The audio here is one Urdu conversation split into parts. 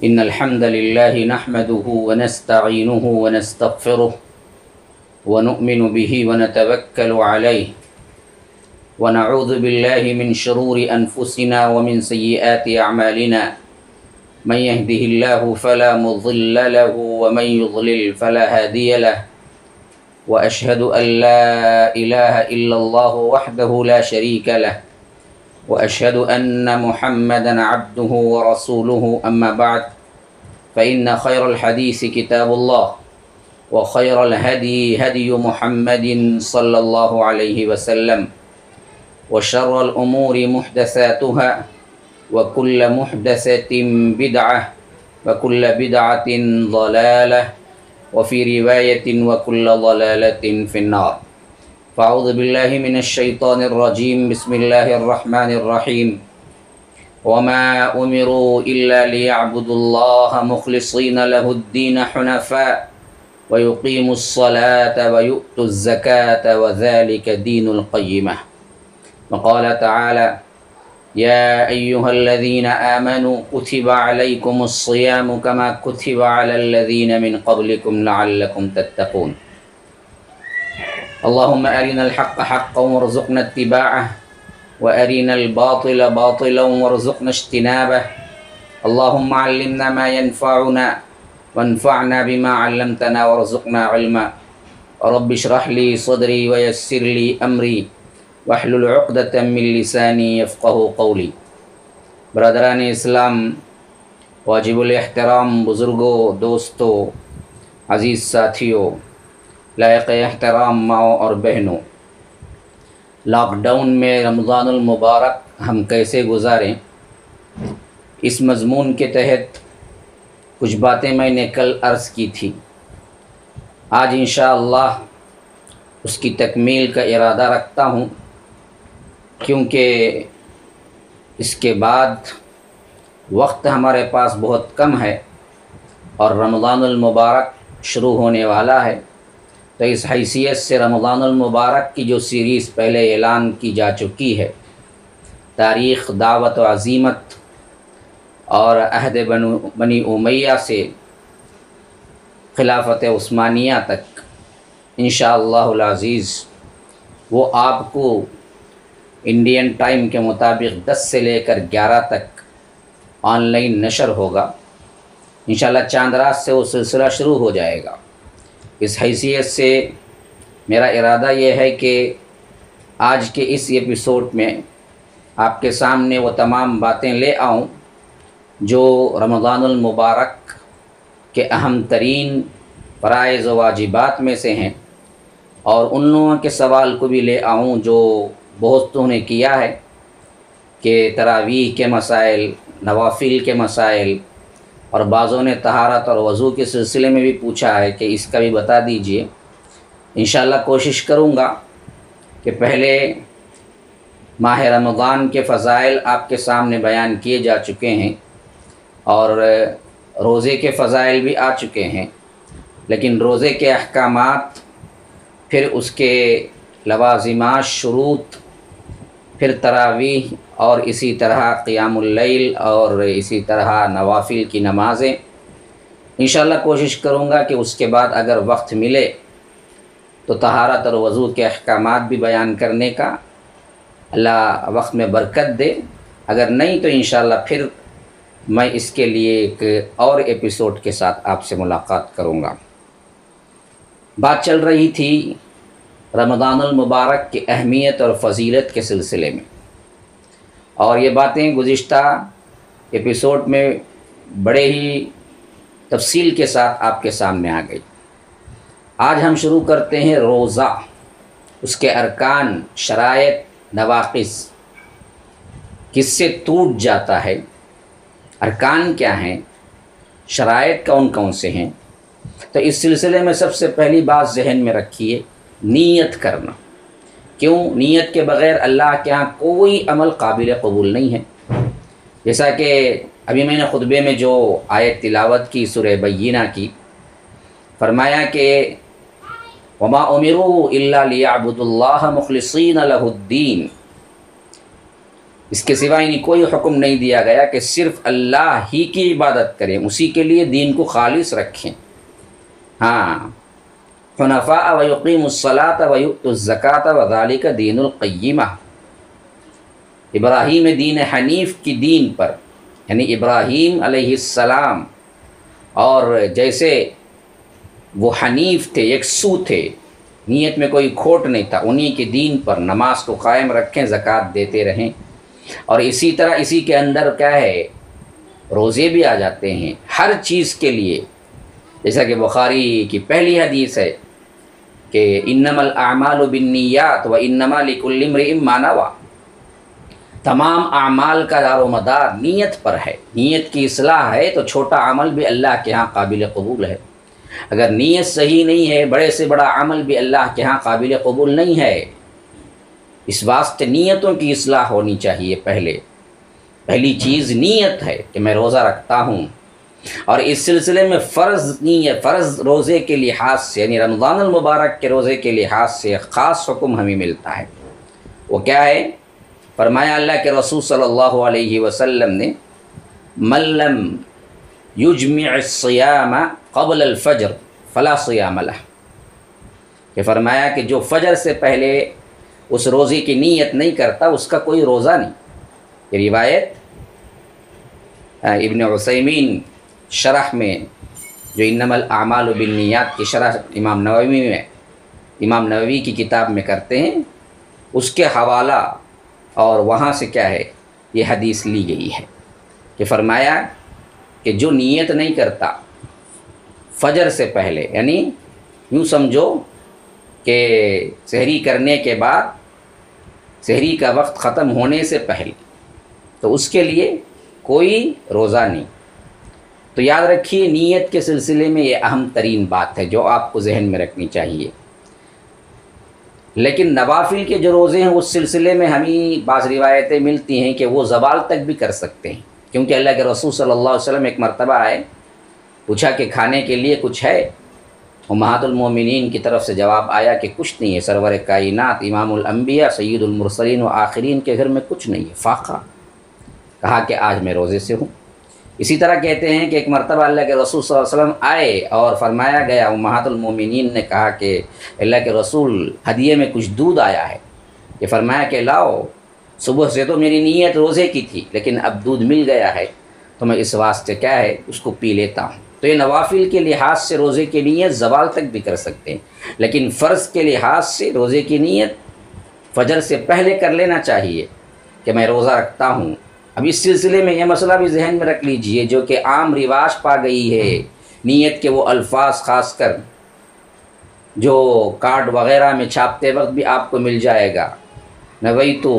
إن الحمد لله نحمده ونستعينه ونستغفره ونؤمن به ونتوكل عليه ونعوذ بالله من شرور أنفسنا ومن سيئات أعمالنا من يهده الله فلا مضل له ومن يضلل فلا هادي له وأشهد أن لا إله إلا الله وحده لا شريك له وأشهد أن محمدا عبده ورسوله أما بعد فإن خير الحديث كتاب الله وخير الهدي هدي محمد صلى الله عليه وسلم وشر الأمور محدثاتها وكل محدثة بدعة وكل بدعة ضلالة وفي رواية وكل ضلالة في النار فأعوذ بالله من الشيطان الرجيم بسم الله الرحمن الرحيم وما أمروا إلا ليعبدوا الله مخلصين له الدين حنفاء ويقيموا الصلاة ويؤتوا الزكاة وذلك دين القيمة وقال تعالى يا أيها الذين آمنوا كتب عليكم الصيام كما كتب على الذين من قبلكم لعلكم تتقون اللهم أرنا الحق حقا وارزقنا اتباعه وأرنا الباطل باطلا وارزقنا اجتنابه اللهم علمنا ما ينفعنا وانفعنا بما علمتنا وارزقنا علما رب اشرح لي صدري ويسر لي أمري واحلل عقدة من لساني يفقه قولی۔ برادران اسلام، واجب الاحترام بزرگوں، دوستوں، عزیز ساتھیوں، لائق احترام ماؤں اور بہنوں، لاک ڈاؤن میں رمضان المبارک ہم کیسے گزاریں، اس مضمون کے تحت کچھ باتیں میں نے کل عرض کی تھی۔ آج انشاءاللہ اس کی تکمیل کا ارادہ رکھتا ہوں، کیونکہ اس کے بعد وقت ہمارے پاس بہت کم ہے اور رمضان المبارک شروع ہونے والا ہے، تو اس حیثیت سے رمضان المبارک کی جو سیریز پہلے اعلان کی جا چکی ہے، تاریخ دعوت و عزیمت اور عہد بنی امیہ سے خلافت عثمانیہ تک، انشاءاللہ العزیز وہ آپ کو انڈین ٹائم کے مطابق 10 سے لے کر 11 تک آن لائن نشر ہوگا۔ انشاءاللہ چاند رات سے وہ سلسلہ شروع ہو جائے گا۔ اس حیثیت سے میرا ارادہ یہ ہے کہ آج کے اس ایپیسوڈ میں آپ کے سامنے وہ تمام باتیں لے آؤں جو رمضان المبارک کے اہم ترین فرائض و واجبات میں سے ہیں، اور ان لوگوں کے سوال کو بھی لے آؤں جو بہتوں نے کیا ہے کہ تراویح کے مسائل، نوافل کے مسائل، اور بعضوں نے طہارت اور وضو کے سلسلے میں بھی پوچھا ہے کہ اس کا بھی بتا دیجئے۔ انشاءاللہ کوشش کروں گا کہ پہلے ماہ رمضان کے فضائل آپ کے سامنے بیان کیے جا چکے ہیں اور روزے کے فضائل بھی آ چکے ہیں، لیکن روزے کے احکامات، پھر اس کے لوازمات، شروط، پھر تراویح، اور اسی طرح قیام اللیل، اور اسی طرح نوافل کی نمازیں۔ انشاءاللہ کوشش کروں گا کہ اس کے بعد اگر وقت ملے تو طہارت اور وضو کے احکامات بھی بیان کرنے کا اللہ وقت میں برکت دے، اگر نہیں تو انشاءاللہ پھر میں اس کے لیے ایک اور ایپیسوڈ کے ساتھ آپ سے ملاقات کروں گا۔ بات چل رہی تھی رمضان المبارک کی اہمیت اور فضیلت کے سلسلے میں، اور یہ باتیں گزشتہ ایپیسوڈ میں بڑے ہی تفصیل کے ساتھ آپ کے سامنے آ گئی۔ آج ہم شروع کرتے ہیں روزہ، اس کے ارکان، شرائط، نواقص، کس سے ٹوٹ جاتا ہے، ارکان کیا ہیں، شرائط کون کون سے ہیں۔ تو اس سلسلے میں سب سے پہلی بات ذہن میں رکھیے، نیت کرنا۔ کیوں؟ نیت کے بغیر اللہ کے ہاں کوئی عمل قابل قبول نہیں ہے۔ جیسا کہ ابھی میں نے خطبے میں جو آیت تلاوت کی سورہ بینہ کی، فرمایا کہ وما امروا الا لیعبدوا اللہ مخلصین لہ الدین، اس کے سوا یعنی کوئی حکم نہیں دیا گیا کہ صرف اللہ ہی کی عبادت کریں، اسی کے لیے دین کو خالص رکھیں۔ ہاں، حنفاء ویقیموا الصلاۃ ویؤتوا الزکاۃ وذالک دین القیمہ، ابراہیم دین حنیف کی دین پر، یعنی ابراہیم علیہ السلام، اور جیسے وہ حنیف تھے، یکسو تھے، نیت میں کوئی کھوٹ نہیں تھا، انہی کے دین پر نماز کو قائم رکھیں، زکوٰۃ دیتے رہیں۔ اور اسی طرح اسی کے اندر کیا ہے، روزے بھی آ جاتے ہیں ہر چیز کے لیے، جیسا کہ بخاری کی پہلی حدیث ہے کہ انما الاعمال بالنیات وانما لکل امرئ ما نوی، تمام اعمال کا دار و مدار نیت پر ہے، نیت کی اصلاح ہے تو چھوٹا عمل بھی اللہ کے ہاں قابل قبول ہے، اگر نیت صحیح نہیں ہے بڑے سے بڑا عمل بھی اللہ کے ہاں قابل قبول نہیں ہے۔ اس واسطے نیتوں کی اصلاح ہونی چاہیے، پہلی چیز نیت ہے کہ میں روزہ رکھتا ہوں، اور اس سلسلے میں فرض روزے کے لحاظ سے، یعنی رمضان المبارک کے روزے کے لحاظ سے خاص حکم ہمیں ملتا ہے۔ وہ کیا ہے؟ فرمایا اللہ کے رسول صلی اللہ علیہ وسلم نے من لم یجمع الصیام قبل الفجر فلا صیام لہ، کہ فرمایا کہ جو فجر سے پہلے اس روزے کی نیت نہیں کرتا اس کا کوئی روزہ نہیں۔ یہ روایت ابن عثیمین شرح میں جو انما الاعمال بالنیات کی شرح امام نووی کی کتاب میں کرتے ہیں، اس کے حوالہ اور وہاں سے کیا ہے یہ حدیث لی گئی ہے کہ فرمایا کہ جو نیت نہیں کرتا فجر سے پہلے، یعنی یوں سمجھو کہ سحری کرنے کے بعد، سحری کا وقت ختم ہونے سے پہلے، تو اس کے لیے کوئی روزہ نہیں۔ تو یاد رکھیے نیت کے سلسلے میں یہ اہم ترین بات ہے جو آپ کو ذہن میں رکھنی چاہیے۔ لیکن نوافل کے جو روزے ہیں اس سلسلے میں ہمیں بعض روایتیں ملتی ہیں کہ وہ زوال تک بھی کر سکتے ہیں، کیونکہ اللہ کے رسول صلی اللہ علیہ وسلم ایک مرتبہ آئے، پوچھا کہ کھانے کے لیے کچھ ہے؟ امہات المومنین کی طرف سے جواب آیا کہ کچھ نہیں ہے، سرور کائنات امام الانبیاء سید المرسلین و آخرین کے گھر میں کچھ نہیں ہے، فاقہ۔ کہا کہ آج میں روزے سے ہوں۔ اسی طرح کہتے ہیں کہ ایک مرتبہ اللہ کے رسول صلی اللہ علیہ وسلم آئے اور فرمایا گیا، امہات المومنین نے کہا کہ اللہ کے رسول ہدیے میں کچھ دودھ آیا ہے، یہ فرمایا کہ لاؤ، صبح سے تو میری نیت روزے کی تھی لیکن اب دودھ مل گیا ہے تو میں اس واسطے کیا ہے اس کو پی لیتا ہوں۔ تو یہ نوافل کے لحاظ سے روزے کی نیت زوال تک بھی کر سکتے ہیں، لیکن فرض کے لحاظ سے روزے کی نیت فجر سے پہلے کر لینا چاہیے کہ میں روزہ رکھتا ہوں۔ اب اس سلسلے میں یہ مسئلہ بھی ذہن میں رکھ لیجئے، جو کہ عام رواج پا گئی ہے، نیت کے وہ الفاظ خاص کر جو کارڈ وغیرہ میں چھاپتے وقت بھی آپ کو مل جائے گا، نویتو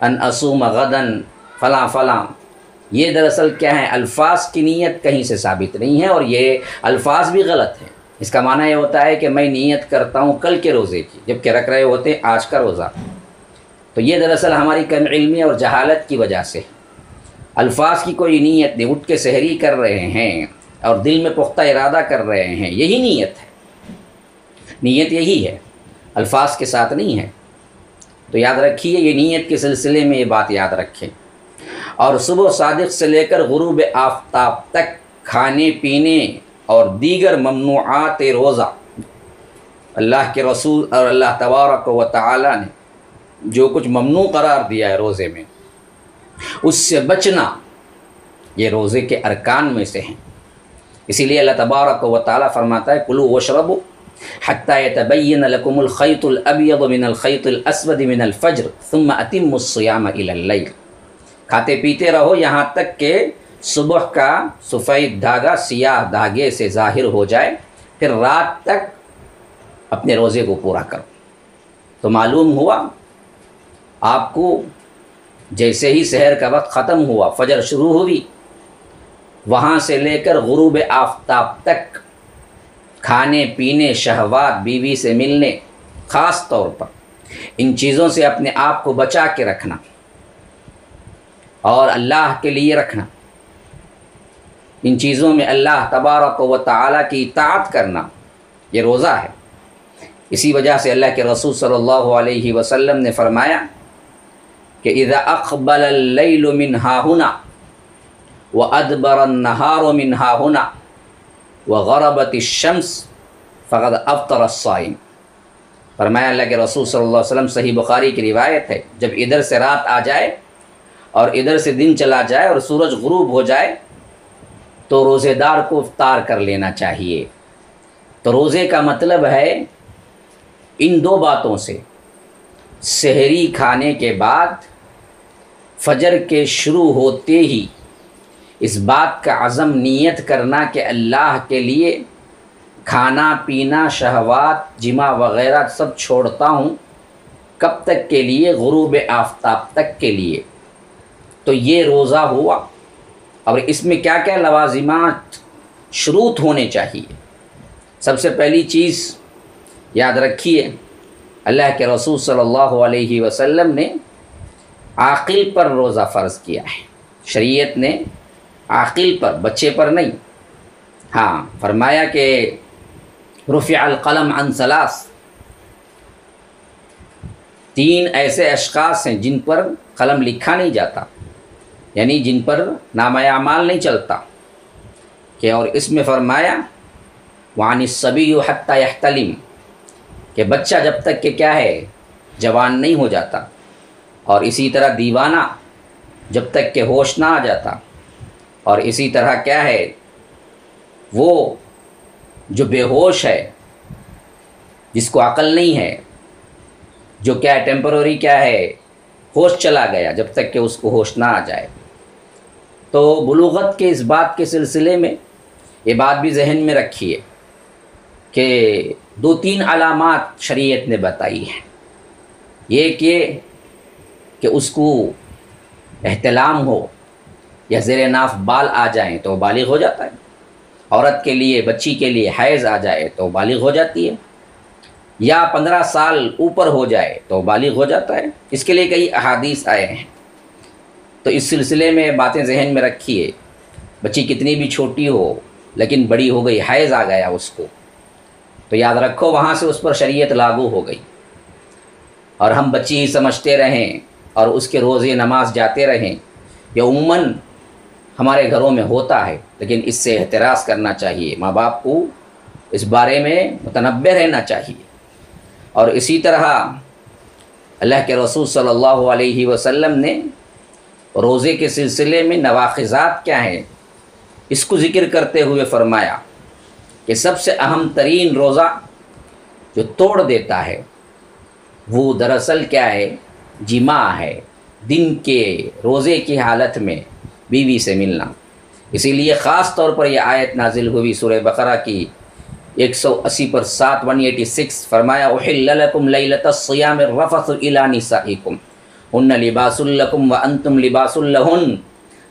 ان اصوم غدن فلاں فلاں، یہ دراصل کیا ہے، الفاظ کی نیت کہیں سے ثابت نہیں ہے، اور یہ الفاظ بھی غلط ہیں۔ اس کا معنی یہ ہوتا ہے کہ میں نیت کرتا ہوں کل کے روزے کی، جبکہ رکھ رہے ہوتے ہیں آج کا روزہ۔ تو یہ دراصل ہماری کم علمی اور جہالت کی وجہ سے، الفاظ کی کوئی نیت نہیں، اٹھ کے سحری کر رہے ہیں اور دل میں پختہ ارادہ کر رہے ہیں، یہی نیت ہے، نیت یہی ہے، الفاظ کے ساتھ نہیں ہے۔ تو یاد رکھیے یہ نیت کے سلسلے میں یہ بات یاد رکھیں۔ اور صبح صادق سے لے کر غروب آفتاب تک کھانے پینے اور دیگر ممنوعات روزہ، اللہ کے رسول اور اللہ تبارک و تعالی نے جو کچھ ممنوع قرار دیا ہے روزے میں، اس سے بچنا یہ روزے کے ارکان میں سے ہیں۔ اسی لیے اللہ تبارک و تعالی فرماتا ہے کلوا واشربوا حتی یتبین لکم الخیط الابیض من الخیط الاسود من الفجر ثم اتموا الصیام الی اللیل، کھاتے پیتے رہو یہاں تک کہ صبح کا سفید دھاگا سیاہ دھاگے سے ظاہر ہو جائے، پھر رات تک اپنے روزے کو پورا کرو۔ تو معلوم ہوا آپ کو جیسے ہی سحر کا وقت ختم ہوا، فجر شروع ہوئی، وہاں سے لے کر غروب آفتاب تک کھانے پینے، شہوات، بیوی سے ملنے، خاص طور پر ان چیزوں سے اپنے آپ کو بچا کے رکھنا اور اللہ کے لیے رکھنا، ان چیزوں میں اللہ تبارک و تعالی کی اطاعت کرنا، یہ روزہ ہے۔ اسی وجہ سے اللہ کے رسول صلی اللہ علیہ وسلم نے فرمایا کہ اذا اقبل اللیل من ہاہنا وادبر النہار من ہاہنا وغربت الشمس فقد افطر الصائم۔ فرمایا اللہ کے رسول صلی اللہ علیہ وسلم، صحیح بخاری کی روایت ہے، جب ادھر سے رات آ جائے اور ادھر سے دن چلا جائے اور سورج غروب ہو جائے تو روزے دار کو افطار کر لینا چاہیے۔ تو روزے کا مطلب ہے ان دو باتوں سے، سحری کھانے کے بعد فجر کے شروع ہوتے ہی اس بات کا عزم نیت کرنا کہ اللہ کے لیے کھانا پینا، شہوات، جماع وغیرہ سب چھوڑتا ہوں، کب تک کے لیے؟ غروب آفتاب تک کے لیے۔ تو یہ روزہ ہوا، اور اس میں کیا کیا لوازمات شروط ہونے چاہیے؟ سب سے پہلی چیز یاد رکھیے، اللہ کے رسول صلی اللہ علیہ وسلم نے عاقل پر روزہ فرض کیا ہے۔ شریعت نے عاقل پر، بچے پر نہیں۔ ہاں، فرمایا کہ رفع القلم عن ثلاث، 3 ایسے اشخاص ہیں جن پر قلم لکھا نہیں جاتا، یعنی جن پر نامہ اعمال نہیں چلتا، کہ اور اس میں فرمایا وعن الصبی حتی یحتلم، کہ بچہ جب تک کہ کیا ہے جوان نہیں ہو جاتا، اور اسی طرح دیوانہ جب تک کہ ہوش نہ آ جاتا، اور اسی طرح کیا ہے وہ جو بے ہوش ہے، جس کو عقل نہیں ہے، جو کیا ہے ٹیمپرری کیا ہے ہوش چلا گیا، جب تک کہ اس کو ہوش نہ آ جائے۔ تو بلوغت کے اس بات کے سلسلے میں یہ بات بھی ذہن میں رکھیے کہ 2-3 علامات شریعت نے بتائی ہیں۔ یہ کہ اس کو احتلام ہو یا زیر ناف بال آ جائیں تو بالغ ہو جاتا ہے، عورت کے لیے، بچی کے لیے حیض آ جائے تو بالغ ہو جاتی ہے، یا 15 سال اوپر ہو جائے تو بالغ ہو جاتا ہے۔ اس کے لیے کئی احادیث آئے ہیں، تو اس سلسلے میں باتیں ذہن میں رکھیے۔ بچی کتنی بھی چھوٹی ہو لیکن بڑی ہو گئی، حیض آ گیا اس کو، تو یاد رکھو وہاں سے اس پر شریعت لاگو ہو گئی، اور ہم بچی ہی سمجھتے رہیں اور اس کے روزے نماز جاتے رہیں۔ یہ عموماً ہمارے گھروں میں ہوتا ہے، لیکن اس سے احتراز کرنا چاہیے، ماں باپ کو اس بارے میں متنبہ رہنا چاہیے۔ اور اسی طرح اللہ کے رسول صلی اللہ علیہ وسلم نے روزے کے سلسلے میں نواقضات کیا ہیں اس کو ذکر کرتے ہوئے فرمایا کہ سب سے اہم ترین روزہ جو توڑ دیتا ہے وہ دراصل کیا ہے؟ جماع ہے، دن کے روزے کی حالت میں بیوی سے ملنا۔ اسی لیے خاص طور پر یہ آیت نازل ہوئی سورہ بقرہ کی 180 پر 186، فرمایا احل لکم لیلۃ الصیام الرفث الی نسائکم ہن لباس لکم وانتم لباس لہن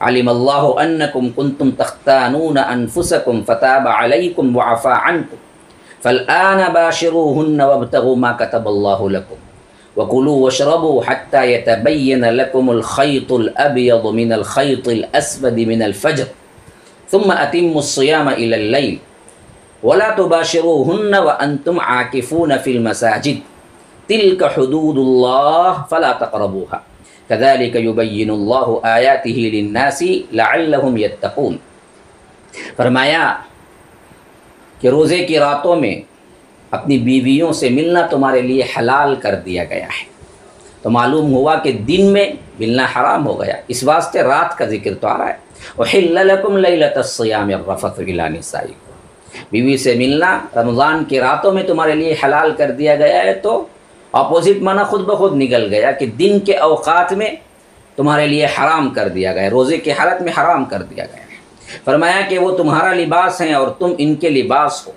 علم اللہ انکم کنتم تختانون انفسکم فتاب علیکم وعفا عنکم فالآن باشروہن وابتغوا ما کتب اللہ لکم وَكُلُوا وَاشْرَبُوا حَتَّى يَتَبَيَّنَ لَكُمُ الْخَيْطُ الْأَبْيَضُ مِنَ الْخَيْطِ الْأَسْوَدِ مِنَ الْفَجْرِ ثُمَّ أَتِمُّوا الصِّيَامَ إِلَى اللَّيْلِ وَلَا تُبَاشِرُوهُنَّ وَأَنْتُمْ عَاكِفُونَ فِي الْمَسَاجِدِ تِلْكَ حُدُودُ اللَّهِ فَلَا تَقْرَبُوهَا كَذَلِكَ يُبَيِّنُ اللَّهُ آيَاتِهِ لِلنَّاسِ لَعَلَّهُمْ يَتَّقُونَ۔ فرمایا کہ روزے کی راتوں میں اپنی بیویوں سے ملنا تمہارے لیے حلال کر دیا گیا ہے۔ تو معلوم ہوا کہ دن میں ملنا حرام ہو گیا، اس واسطے رات کا ذکر تو آ رہا ہے۔ احل لکم لیلۃ الصیام الرفث الی نسائکم، بیوی سے ملنا رمضان کی راتوں میں تمہارے لیے حلال کر دیا گیا ہے، تو اپوزٹ معنی خود بخود نکل گیا کہ دن کے اوقات میں تمہارے لیے حرام کر دیا گیا، روزے کی حالت میں حرام کر دیا گیا ہے۔ فرمایا کہ وہ تمہارا لباس ہیں اور تم ان کے لباس ہو،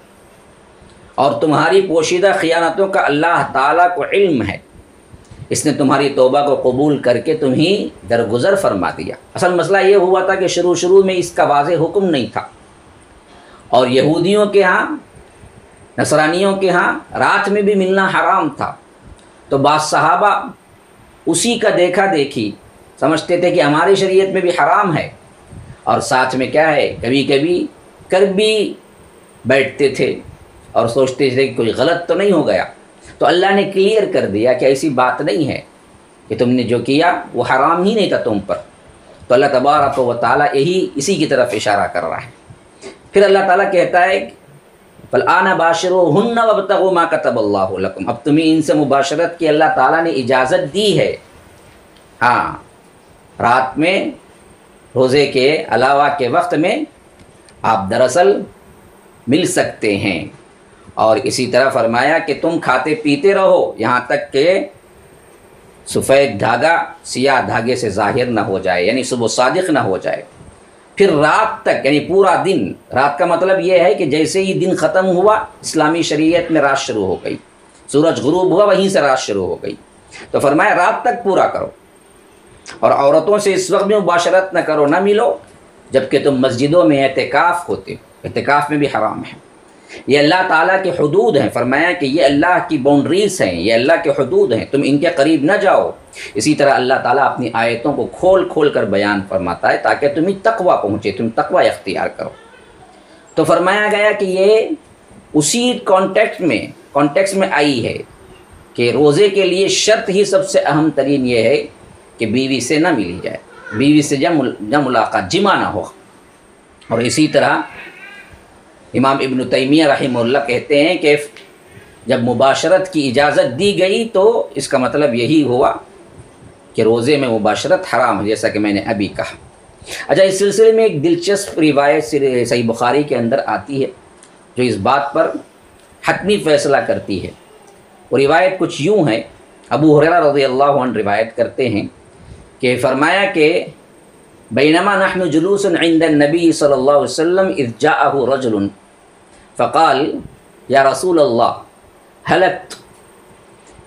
اور تمہاری پوشیدہ خیانتوں کا اللہ تعالیٰ کو علم ہے، اس نے تمہاری توبہ کو قبول کر کے تمہیں درگزر فرما دیا۔ اصل مسئلہ یہ ہوا تھا کہ شروع میں اس کا واضح حکم نہیں تھا، اور یہودیوں کے ہاں، نصرانیوں کے ہاں رات میں بھی ملنا حرام تھا، تو بعض صحابہ اسی کا دیکھا دیکھی سمجھتے تھے کہ ہماری شریعت میں بھی حرام ہے، اور ساتھ میں کیا ہے کبھی کبھی کر بھی بیٹھتے تھے اور سوچتے تھے کہ کوئی غلط تو نہیں ہو گیا۔ تو اللہ نے کلیئر کر دیا کہ ایسی بات نہیں ہے، کہ تم نے جو کیا وہ حرام ہی نہیں تھا تم پر۔ تو اللہ تبارک و تعالیٰ اسی کی طرف اشارہ کر رہا ہے۔ پھر اللہ تعالیٰ کہتا ہے فالآن باشروہن وابتغوا ما کتب اللہ لکم، اب تمہیں ان سے مباشرت کی اللہ تعالیٰ نے اجازت دی ہے۔ ہاں، رات میں روزے کے علاوہ کے وقت میں آپ دراصل مل سکتے ہیں، اور اسی طرح فرمایا کہ تم کھاتے پیتے رہو یہاں تک کہ سفید دھاگا سیاہ دھاگے سے ظاہر نہ ہو جائے، یعنی صبح صادق نہ ہو جائے۔ پھر رات تک، یعنی پورا دن، رات کا مطلب یہ ہے کہ جیسے ہی دن ختم ہوا اسلامی شریعت میں رات شروع ہو گئی، سورج غروب ہوا وہیں سے رات شروع ہو گئی، تو فرمایا رات تک پورا کرو، اور عورتوں سے اس وقت میں مباشرت نہ کرو، نہ ملو جبکہ تم مسجدوں میں اعتکاف ہوتے ہو، اعتکاف میں بھی حرام ہے۔ یہ اللہ تعالیٰ کے حدود ہیں، فرمایا کہ یہ اللہ کی باؤنڈریز ہیں، یہ اللہ کے حدود ہیں، تم ان کے قریب نہ جاؤ۔ اسی طرح اللہ تعالیٰ اپنی آیتوں کو کھول کھول کر بیان فرماتا ہے تاکہ تمہیں تقویٰ پہنچے، تم تقویٰ اختیار کرو۔ تو فرمایا گیا کہ یہ اسی کانٹیکسٹ میں آئی ہے کہ روزے کے لیے شرط ہی سب سے اہم ترین یہ ہے کہ بیوی سے نہ ملی جائے، بیوی سے جب ملاقات، جمع نہ ہو۔ اور اسی طرح امام ابن تیمیہ رحمہ اللہ کہتے ہیں کہ جب مباشرت کی اجازت دی گئی تو اس کا مطلب یہی ہوا کہ روزے میں مباشرت حرام ہے، جیسا کہ میں نے ابھی کہا۔ اچھا، اس سلسلے میں ایک دلچسپ روایت صحیح بخاری کے اندر آتی ہے جو اس بات پر حتمی فیصلہ کرتی ہے۔ وہ روایت کچھ یوں ہے، ابو ہریرہ رضی اللہ عنہ روایت کرتے ہیں کہ فرمایا کہ بینما نحن جلوس عند النبی صلی اللہ علیہ وسلم اذ جاءہ رجل فقال یا رسول اللہ ہلکت،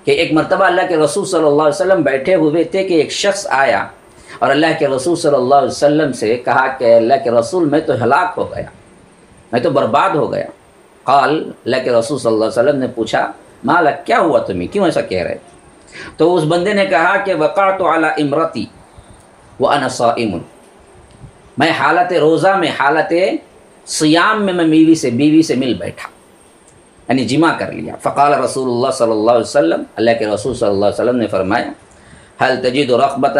کہ ایک مرتبہ اللہ کے رسول صلی اللہ علیہ وسلم بیٹھے ہوئے تھے کہ ایک شخص آیا اور اللہ کے رسول صلی اللہ علیہ وسلم سے کہا کہ اللہ کے رسول میں تو ہلاک ہو گیا، میں تو برباد ہو گیا۔ قال، اللہ کے رسول صلی اللہ علیہ وسلم نے پوچھا ما لک، کیا ہوا تمہیں، کیوں ایسا کہہ رہے؟ تو اس بندے نے کہا کہ وقعت علی امرتی وانا صائم، میں حالت روزہ میں، حالت صیام میں بیوی سے مل بیٹھا، یعنی جمع کر لیا۔ فقال رسول اللہ صلی اللہ علیہ وسلم، اللہ کے رسول صلی اللہ علیہ وسلم نے فرمایا هل تجد رغبة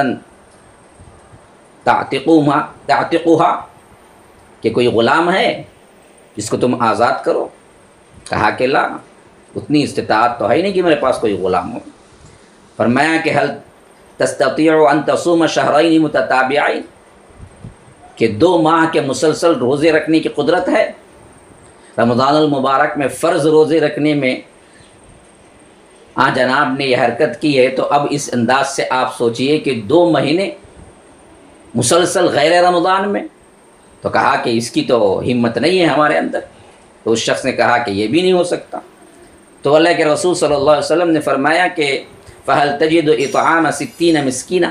تعتقها، کہ کوئی غلام ہے جس کو تم آزاد کرو؟ کہا کہ لا، اتنی استطاعت تو ہے نہیں کہ میرے پاس کوئی غلام ہو۔ فرمایا کہ هل تستطيع ان تصوم شهرين متتابعين، کہ 2 ماہ کے مسلسل روزے رکھنے کی قدرت ہے؟ رمضان المبارک میں فرض روزے رکھنے میں جناب نے یہ حرکت کی ہے، تو اب اس انداز سے آپ سوچئے کہ 2 مہینے مسلسل غیر رمضان میں، تو کہا کہ اس کی تو ہمت نہیں ہے ہمارے اندر۔ تو اس شخص نے کہا کہ یہ بھی نہیں ہو سکتا۔ تو اللہ کے رسول صلی اللہ علیہ وسلم نے فرمایا کہ فَهَلْ تَجِدُ إِطْعَامَ 60 مسکینہ،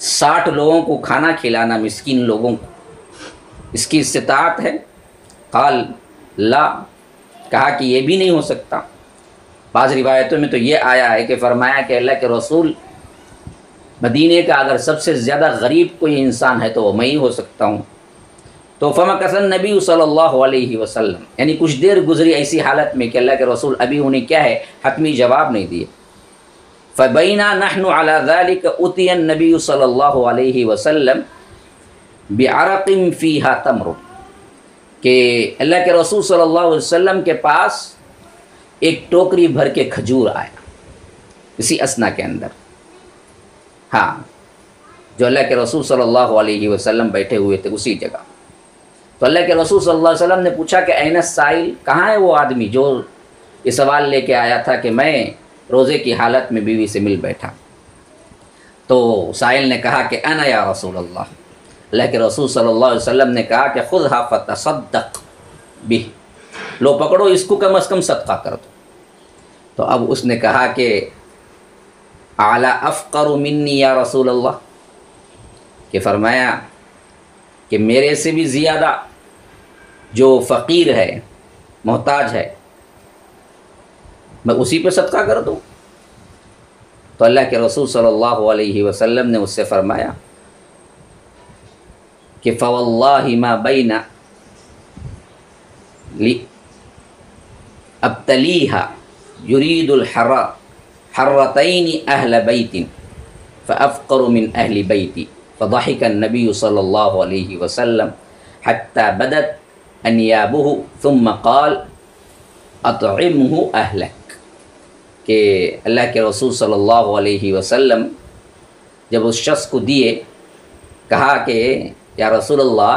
60 لوگوں کو کھانا کھلانا، مسکین لوگوں کو، اس کی استطاعت ہے؟ قال لا، کہا کہ یہ بھی نہیں ہو سکتا۔ بعض روایتوں میں تو یہ آیا ہے کہ فرمایا کہ اللہ کے رسول، مدینے کا اگر سب سے زیادہ غریب کوئی انسان ہے تو وہ میں ہی ہو سکتا ہوں۔ تو فمکث النبی صلی اللہ علیہ وسلم، یعنی کچھ دیر گزری ایسی حالت میں کہ اللہ کے رسول ابھی انہیں کیا ہے، حتمی جواب نہیں دیے۔ فبینا نحن علی ذلک اتی النبی صلی اللہ علیہ وسلم بعرق فیہا تمر، کہ اللہ کے رسول صلی اللہ علیہ وسلم کے پاس ایک ٹوکری بھر کے کھجور آیا اسی اسنا کے اندر، ہاں، جو اللہ کے رسول صلی اللہ علیہ وسلم بیٹھے ہوئے تھے اسی جگہ۔ تو اللہ کے رسول صلی اللہ علیہ وسلم نے پوچھا کہ این السائل، کہاں ہے وہ آدمی جو یہ سوال لے کے آیا تھا کہ میں روزے کی حالت میں بیوی سے مل بیٹھا؟ تو سائل نے کہا کہ انا یا رسول اللہ، اللہ کے رسول صلی اللہ علیہ وسلم نے کہا کہ خذھا فتصدق بہ، لو پکڑو اس کو، کم از کم صدقہ کر دو۔ تو اب اس نے کہا کہ اعلی افقر منی یا رسول اللہ، کہ فرمایا کہ میرے سے بھی زیادہ جو فقیر ہے، محتاج ہے، میں اسی پہ صدقہ کر دوں؟ تو اللہ کے رسول صلی اللہ علیہ وسلم نے اس سے فرمایا کہ فواللہ ما بین ابتلیہا یرید الحر حرتین اہل بیت فأفقر من أهل بيتي فضحك النبي صلى الله عليه وسلم حتى بدت أنيابه ثم قال اطعمه أهلك کہ اللہ کے رسول صلی اللہ علیہ وسلم جب اس شخص کو دیے کہا کہ یا رسول اللہ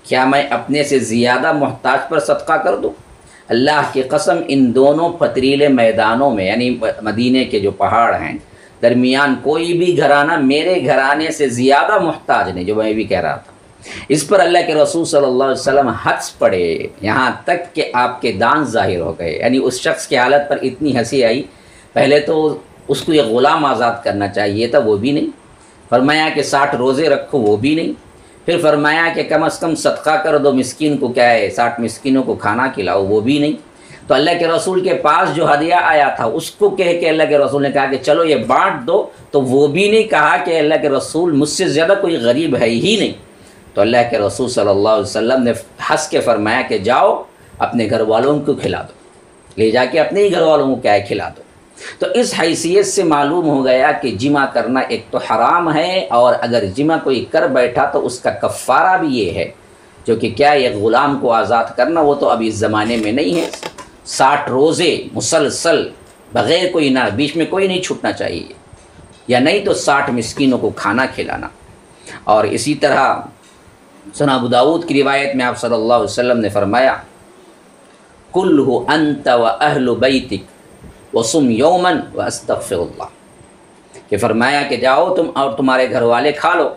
کیا میں اپنے سے زیادہ محتاج پر صدقہ کر دوں؟ اللہ کی قسم ان دونوں پتریلے میدانوں میں یعنی مدینے کے جو پہاڑ ہیں درمیان کوئی بھی گھرانہ میرے گھرانے سے زیادہ محتاج نہیں، جو میں بھی کہہ رہا تھا۔ اس پر اللہ کے رسول صلی اللہ علیہ وسلم ہنس پڑے یہاں تک کہ آپ کے دانت ظاہر ہو گئے، یعنی اس شخص کی حالت پر اتنی ہنسی آئی۔ پہلے تو اس کو یہ غلام آزاد کرنا چاہیے تھا، وہ بھی نہیں۔ فرمایا کہ 60 روزے رکھو، وہ بھی نہیں۔ پھر فرمایا کہ کم از کم صدقہ کر دو، مسکین کو کیا ہے 60 مسکینوں کو کھانا کھلاؤ، وہ بھی نہیں۔ تو اللہ کے رسول کے پاس جو ہدیہ آیا تھا اس کو کہہ کے اللہ کے رسول نے کہا کہ چلو یہ بانٹ دو، تو وہ بھی نہیں کہا کہ اللہ کے رسول مجھ سے زیادہ کوئی غریب ہے ہی نہیں۔ تو اللہ کے رسول صلی اللہ علیہ وسلم نے ہنس کے فرمایا کہ جاؤ اپنے گھر والوں کو کھلا دو، لے جا کے اپنے ہی گھر والوں کو کیا ہے کھلا دو۔ تو اس حیثیت سے معلوم ہو گیا کہ جمع کرنا ایک تو حرام ہے، اور اگر جمع کوئی کر بیٹھا تو اس کا کفارہ بھی یہ ہے، جو کہ کیا ایک غلام کو آزاد کرنا، وہ تو ابھی اس زمانے میں نہیں ہے۔ 60 روزے مسلسل بغیر کوئی نہ بیچ میں کوئی نہیں چھوٹنا چاہیے، یا نہیں تو 60 مسکینوں کو کھانا کھلانا۔ اور اسی طرح سنن ابو داؤد کی روایت میں آپ صلی اللہ علیہ وسلم نے فرمایا کلہ انت و اہل بیتک وصم یوما واستغفر اللہ، کہ فرمایا کہ جاؤ تم اور تمہارے گھر والے کھا لو،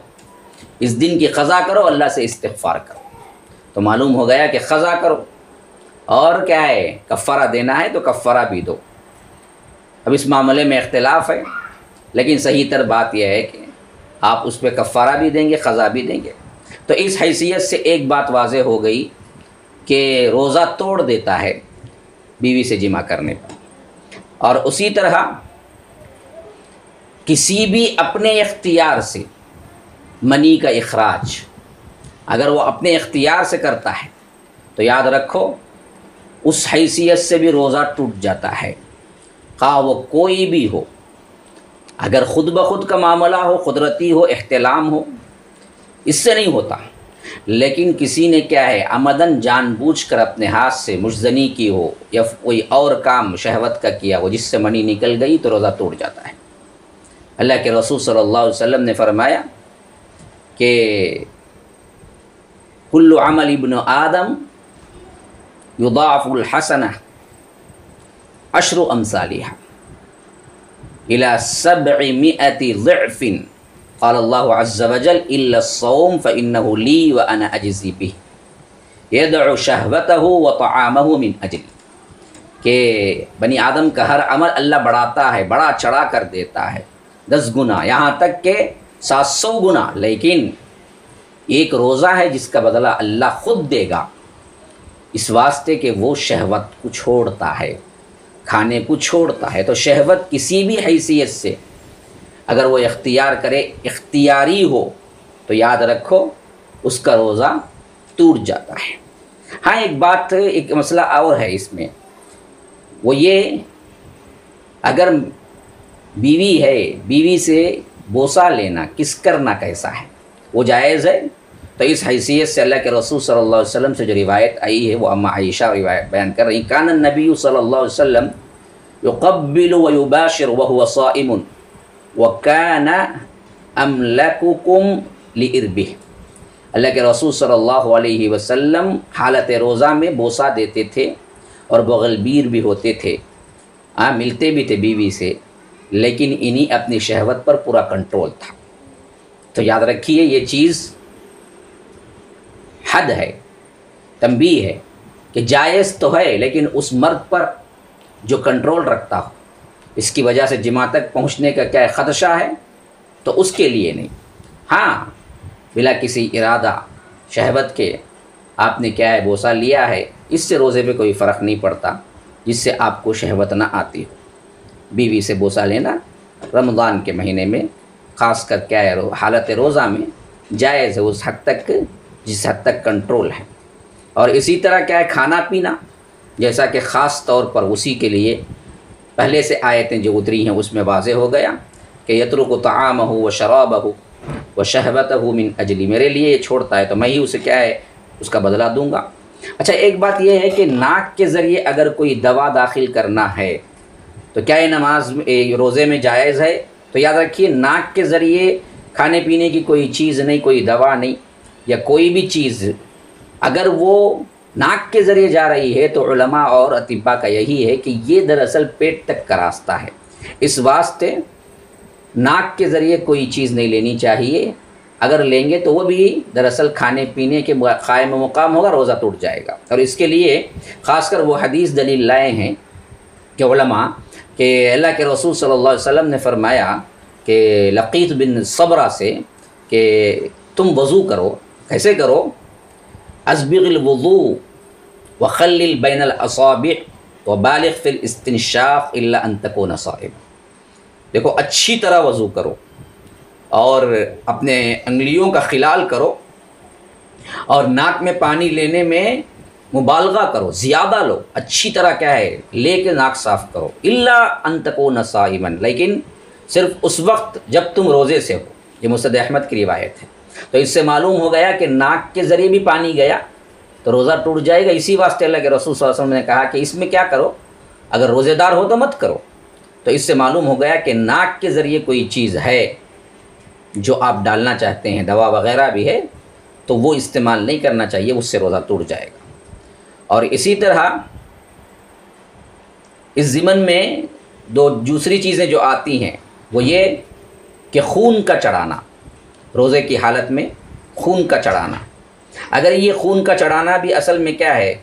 اس دن کی قضا کرو، اللہ سے استغفار کرو۔ تو معلوم ہو گیا کہ قضا کرو، اور کیا ہے کفارہ دینا ہے تو کفارہ بھی دو۔ اب اس معاملے میں اختلاف ہے، لیکن صحیح تر بات یہ ہے کہ آپ اس پہ کفارہ بھی دیں گے، قضا بھی دیں گے۔ تو اس حیثیت سے ایک بات واضح ہو گئی کہ روزہ توڑ دیتا ہے بیوی سے جمع کرنے پر۔ اور اسی طرح کسی بھی اپنے اختیار سے منی کا اخراج اگر وہ اپنے اختیار سے کرتا ہے تو یاد رکھو اس حیثیت سے بھی روزہ ٹوٹ جاتا ہے، خواہ وہ کوئی بھی ہو۔ اگر خود بخود کا معاملہ ہو، قدرتی ہو، احتلام ہو، اس سے نہیں ہوتا، لیکن کسی نے کیا ہے عمدن جان بوجھ کر اپنے ہاتھ سے مجزنی کی ہو یا کوئی اور کام شہوت کا کیا ہو جس سے منی نکل گئی تو روزہ ٹوٹ جاتا ہے۔ اللہ کے رسول صلی اللہ علیہ وسلم نے فرمایا کہ کل عمل ابن آدم یضاعف الحسنہ 10 امثالها الى 700 ضعف قال اللہ عز وجل الا الصوم فانه لی وانا اجزی بہ یدع شہوتہ وطعامہ من اجلی، کہ بنی آدم کا ہر عمل اللہ بڑھاتا ہے، بڑا چڑھا کر دیتا ہے 10 گنا، یہاں تک کہ 700 گنا، لیکن ایک روزہ ہے جس کا بدلہ اللہ خود دے گا، اس واسطے کہ وہ شہوت کو چھوڑتا ہے، کھانے کو چھوڑتا ہے۔ تو شہوت کسی بھی حیثیت سے اگر وہ اختیار کرے، اختیاری ہو، تو یاد رکھو اس کا روزہ ٹوٹ جاتا ہے۔ ہاں ایک بات، ایک مسئلہ اور ہے اس میں، وہ یہ اگر بیوی ہے، بیوی سے بوسہ لینا، کس کرنا کیسا ہے، وہ جائز ہے؟ تو اس حیثیت سے اللہ کے رسول صلی اللہ علیہ وسلم سے جو روایت آئی ہے وہ اما عائشہ روایت بیان کر رہی، کان النبی صلی اللہ علیہ وسلم یقبل ویباشر وهو صائم وَكَانَ أَمْلَكُكُمْ لِإِرْبِهِ، اللہ کے رسول صلی اللہ علیہ وسلم حالت روزہ میں بوسہ دیتے تھے اور بغلبیر بھی ہوتے تھے، ملتے بھی تھے بیوی سے، لیکن انہیں اپنی شہوت پر پورا کنٹرول تھا۔ تو یاد رکھیے یہ چیز حد ہے، تنبیہ ہے کہ جائز تو ہے، لیکن اس مرد پر جو کنٹرول رکھتا ہو، اس کی وجہ سے جماع تک پہنچنے کا کیا خدشہ ہے، تو اس کے لیے نہیں۔ ہاں بلا کسی ارادہ شہوت کے آپ نے کیا ہے بوسہ لیا ہے، اس سے روزے پہ کوئی فرق نہیں پڑتا، جس سے آپ کو شہوت نہ آتی ہو۔ بیوی سے بوسہ لینا رمضان کے مہینے میں خاص کر کیا ہے حالت روزہ میں جائز ہے، اس حد تک جس حد تک کنٹرول ہے۔ اور اسی طرح کیا ہے کھانا پینا، جیسا کہ خاص طور پر اسی کے لیے پہلے سے آیتیں جو اتری ہیں اس میں واضح ہو گیا کہ یترک طعامہ و شرابہ و شہوتہ من اجلی، میرے لیے یہ چھوڑتا ہے تو میں ہی اسے کیا ہے اس کا بدلہ دوں گا۔ اچھا ایک بات یہ ہے کہ ناک کے ذریعے اگر کوئی دوا داخل کرنا ہے تو کیا یہ نماز روزے میں جائز ہے؟ تو یاد رکھیے ناک کے ذریعے کھانے پینے کی کوئی چیز نہیں، کوئی دوا نہیں، یا کوئی بھی چیز اگر وہ ناک کے ذریعے جا رہی ہے تو علماء اور اطباء کا یہی ہے کہ یہ دراصل پیٹ تک کا راستہ ہے، اس واسطے ناک کے ذریعے کوئی چیز نہیں لینی چاہیے، اگر لیں گے تو وہ بھی دراصل کھانے پینے کے قائم مقام ہوگا، روزہ ٹوٹ جائے گا۔ اور اس کے لیے خاص کر وہ حدیث دلیل لائے ہیں کہ علماء کہ اللہ کے رسول صلی اللہ علیہ وسلم نے فرمایا کہ لقیط بن صبرہ سے کہ تم وضو کرو، کیسے کرو؟ اسبغ الوضوء وخلل بین الاصابع وبالغ فی الاستنشاق الا ان تکون صائما، دیکھو اچھی طرح وضو کرو اور اپنے انگلیوں کا خلال کرو اور ناک میں پانی لینے میں مبالغہ کرو، زیادہ لو، اچھی طرح کیا ہے لے کے ناک صاف کرو، الا ان تکون صائما، لیکن صرف اس وقت جب تم روزے سے ہو۔ یہ مسند احمد کی روایت ہے۔ تو اس سے معلوم ہو گیا کہ ناک کے ذریعے بھی پانی گیا تو روزہ ٹوٹ جائے گا، اسی واسطے اللہ کے رسول صلی اللہ علیہ وسلم نے کہا کہ اس میں کیا کرو، اگر روزے دار ہو تو مت کرو۔ تو اس سے معلوم ہو گیا کہ ناک کے ذریعے کوئی چیز ہے جو آپ ڈالنا چاہتے ہیں، دوا وغیرہ بھی ہے تو وہ استعمال نہیں کرنا چاہیے، اس سے روزہ ٹوٹ جائے گا۔ اور اسی طرح اس ضمن میں دوسری چیزیں جو آتی ہیں وہ یہ کہ خون کا چڑھانا، روزے کی حالت میں خون کا چڑھانا، اگر یہ خون کا چڑھانا بھی اصل میں کیا ہے،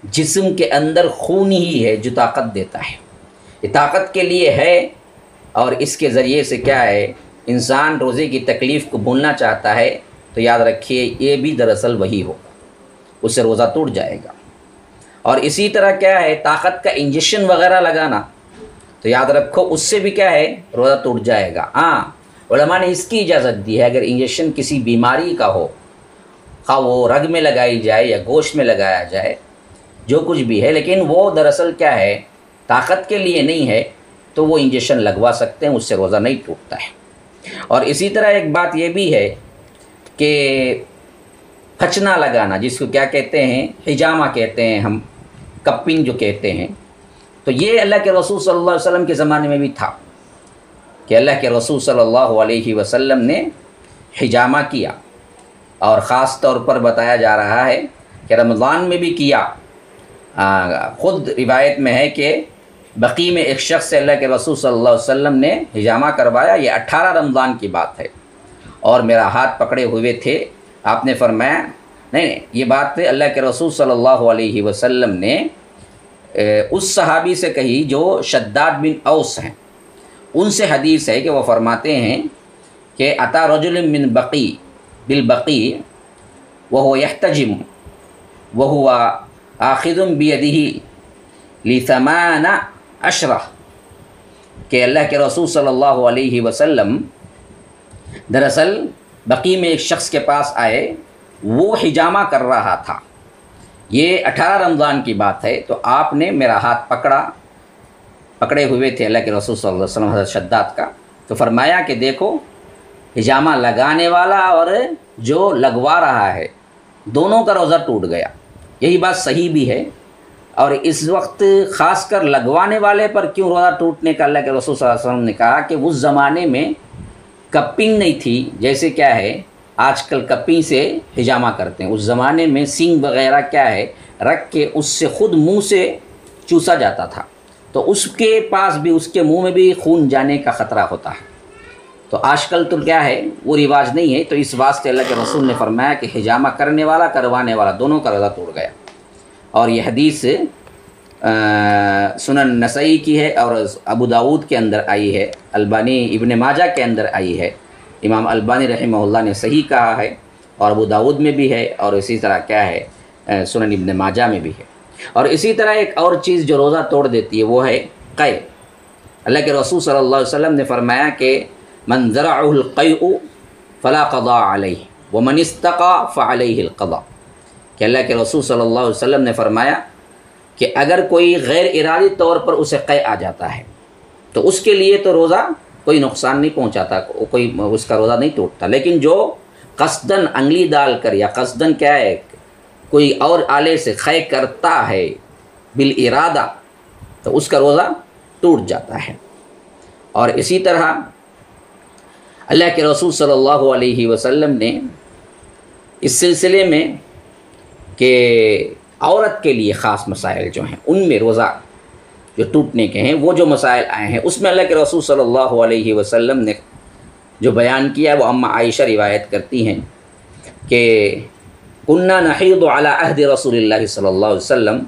جسم کے اندر خون ہی ہے جو طاقت دیتا ہے، یہ طاقت کے لیے ہے، اور اس کے ذریعے سے کیا ہے انسان روزے کی تکلیف کو بھولنا چاہتا ہے تو یاد رکھیے یہ بھی دراصل وہی ہوگا، اس سے روزہ ٹوٹ جائے گا۔ اور اسی طرح کیا ہے طاقت کا انجیکشن وغیرہ لگانا، تو یاد رکھو اس سے بھی کیا ہے روزہ ٹوٹ جائے گا۔ ہاں علماء نے اس کی اجازت دی ہے اگر انجیکشن کسی بیماری کا ہو، خواہ وہ رگ میں لگائی جائے یا گوشت میں لگایا جائے، جو کچھ بھی ہے، لیکن وہ دراصل کیا ہے طاقت کے لیے نہیں ہے تو وہ انجیکشن لگوا سکتے ہیں، اس سے روزہ نہیں ٹوٹتا ہے۔ اور اسی طرح ایک بات یہ بھی ہے کہ کھچنا لگانا، جس کو کیا کہتے ہیں حجامہ کہتے ہیں ہم، کپنگ جو کہتے ہیں، تو یہ اللہ کے رسول صلی اللہ علیہ وسلم کے زمانے میں بھی تھا کہ اللہ کے رسول صلی اللہ علیہ وسلم نے حجامہ کیا، اور خاص طور پر بتایا جا رہا ہے کہ رمضان میں بھی کیا۔ خود روایت میں ہے کہ بقیع میں ایک شخص سے اللہ کے رسول صلی اللہ علیہ وسلم نے حجامہ کروایا، یہ 18 رمضان کی بات ہے، اور میرا ہاتھ پکڑے ہوئے تھے، آپ نے فرمایا نہیں یہ بات اللہ کے رسول صلی اللہ علیہ وسلم نے اس صحابی سے کہی جو شداد بن اوس ہیں، ان سے حدیث ہے کہ وہ فرماتے ہیں کہ اتا رجل من بقیع بالبقیع وهو يحتجم وهو آخذ بيده ل18 کہ اللہ کے رسول صلی اللہ علیہ وسلم دراصل بقیع میں ایک شخص کے پاس آئے، وہ حجامہ کر رہا تھا، یہ 18 رمضان کی بات ہے، تو آپ نے میرا ہاتھ پکڑے ہوئے تھے اللہ کے رسول صلی اللہ علیہ وسلم حضرت شداد کا، تو فرمایا کہ دیکھو حجامہ لگانے والا اور جو لگوا رہا ہے دونوں کا روزہ ٹوٹ گیا۔ یہی بات صحیح بھی ہے، اور اس وقت خاص کر لگوانے والے پر کیوں روزہ ٹوٹنے کا اللہ کے رسول صلی اللہ علیہ وسلم نے کہا کہ اس زمانے میں کپنگ نہیں تھی، جیسے کیا ہے آج کل کپنگ سے حجامہ کرتے ہیں، اس زمانے میں سینگ وغیرہ کیا ہے رکھ کے اس سے خود منہ سے چوسا جاتا تھا، تو اس کے پاس بھی اس کے منہ میں بھی خون جانے کا خطرہ ہوتا ہے۔ تو آج کل تو کیا ہے وہ رواج نہیں ہے، تو اس واسطے اللہ کے رسول نے فرمایا کہ حجامہ کرنے والا کروانے والا دونوں کا روزہ ٹوٹ گیا۔ اور یہ حدیث سنن نسائی کی ہے، اور ابو داود کے اندر آئی ہے، البانی ابن ماجہ کے اندر آئی ہے، امام البانی رحمہ اللہ نے صحیح کہا ہے، اور ابو داود میں بھی ہے، اور اسی طرح کیا ہے سنن ابن ماجہ میں بھی ہے۔ اور اسی طرح ایک اور چیز جو روزہ توڑ دیتی ہے وہ ہے قے۔ اللہ کے رسول صلی اللہ علیہ وسلم نے فرمایا کہ من ذرعہ القیء فلا قضاء علیہ ومن استقى فعلیہ القضاء، کہ اللہ کے رسول صلی اللہ علیہ وسلم نے فرمایا کہ اگر کوئی غیر ارادی طور پر اسے قے آ جاتا ہے تو اس کے لیے تو روزہ کوئی نقصان نہیں پہنچاتا، کوئی اس کا روزہ نہیں ٹوٹتا۔ لیکن جو قصدن انگلی ڈال کر یا قصدن کیا ہے کوئی اور آلے سے خے کرتا ہے بالارادہ، تو اس کا روزہ ٹوٹ جاتا ہے۔ اور اسی طرح اللہ کے رسول صلی اللہ علیہ وسلم نے اس سلسلے میں کہ عورت کے لیے خاص مسائل جو ہیں ان میں روزہ جو ٹوٹنے کے ہیں، وہ جو مسائل آئے ہیں اس میں اللہ کے رسول صلی اللہ علیہ وسلم نے جو بیان کیا ہے وہ اماں عائشہ روایت کرتی ہیں کہ کننا نحیض علی عہد رسول اللہ صلی اللہ علیہ وسلم،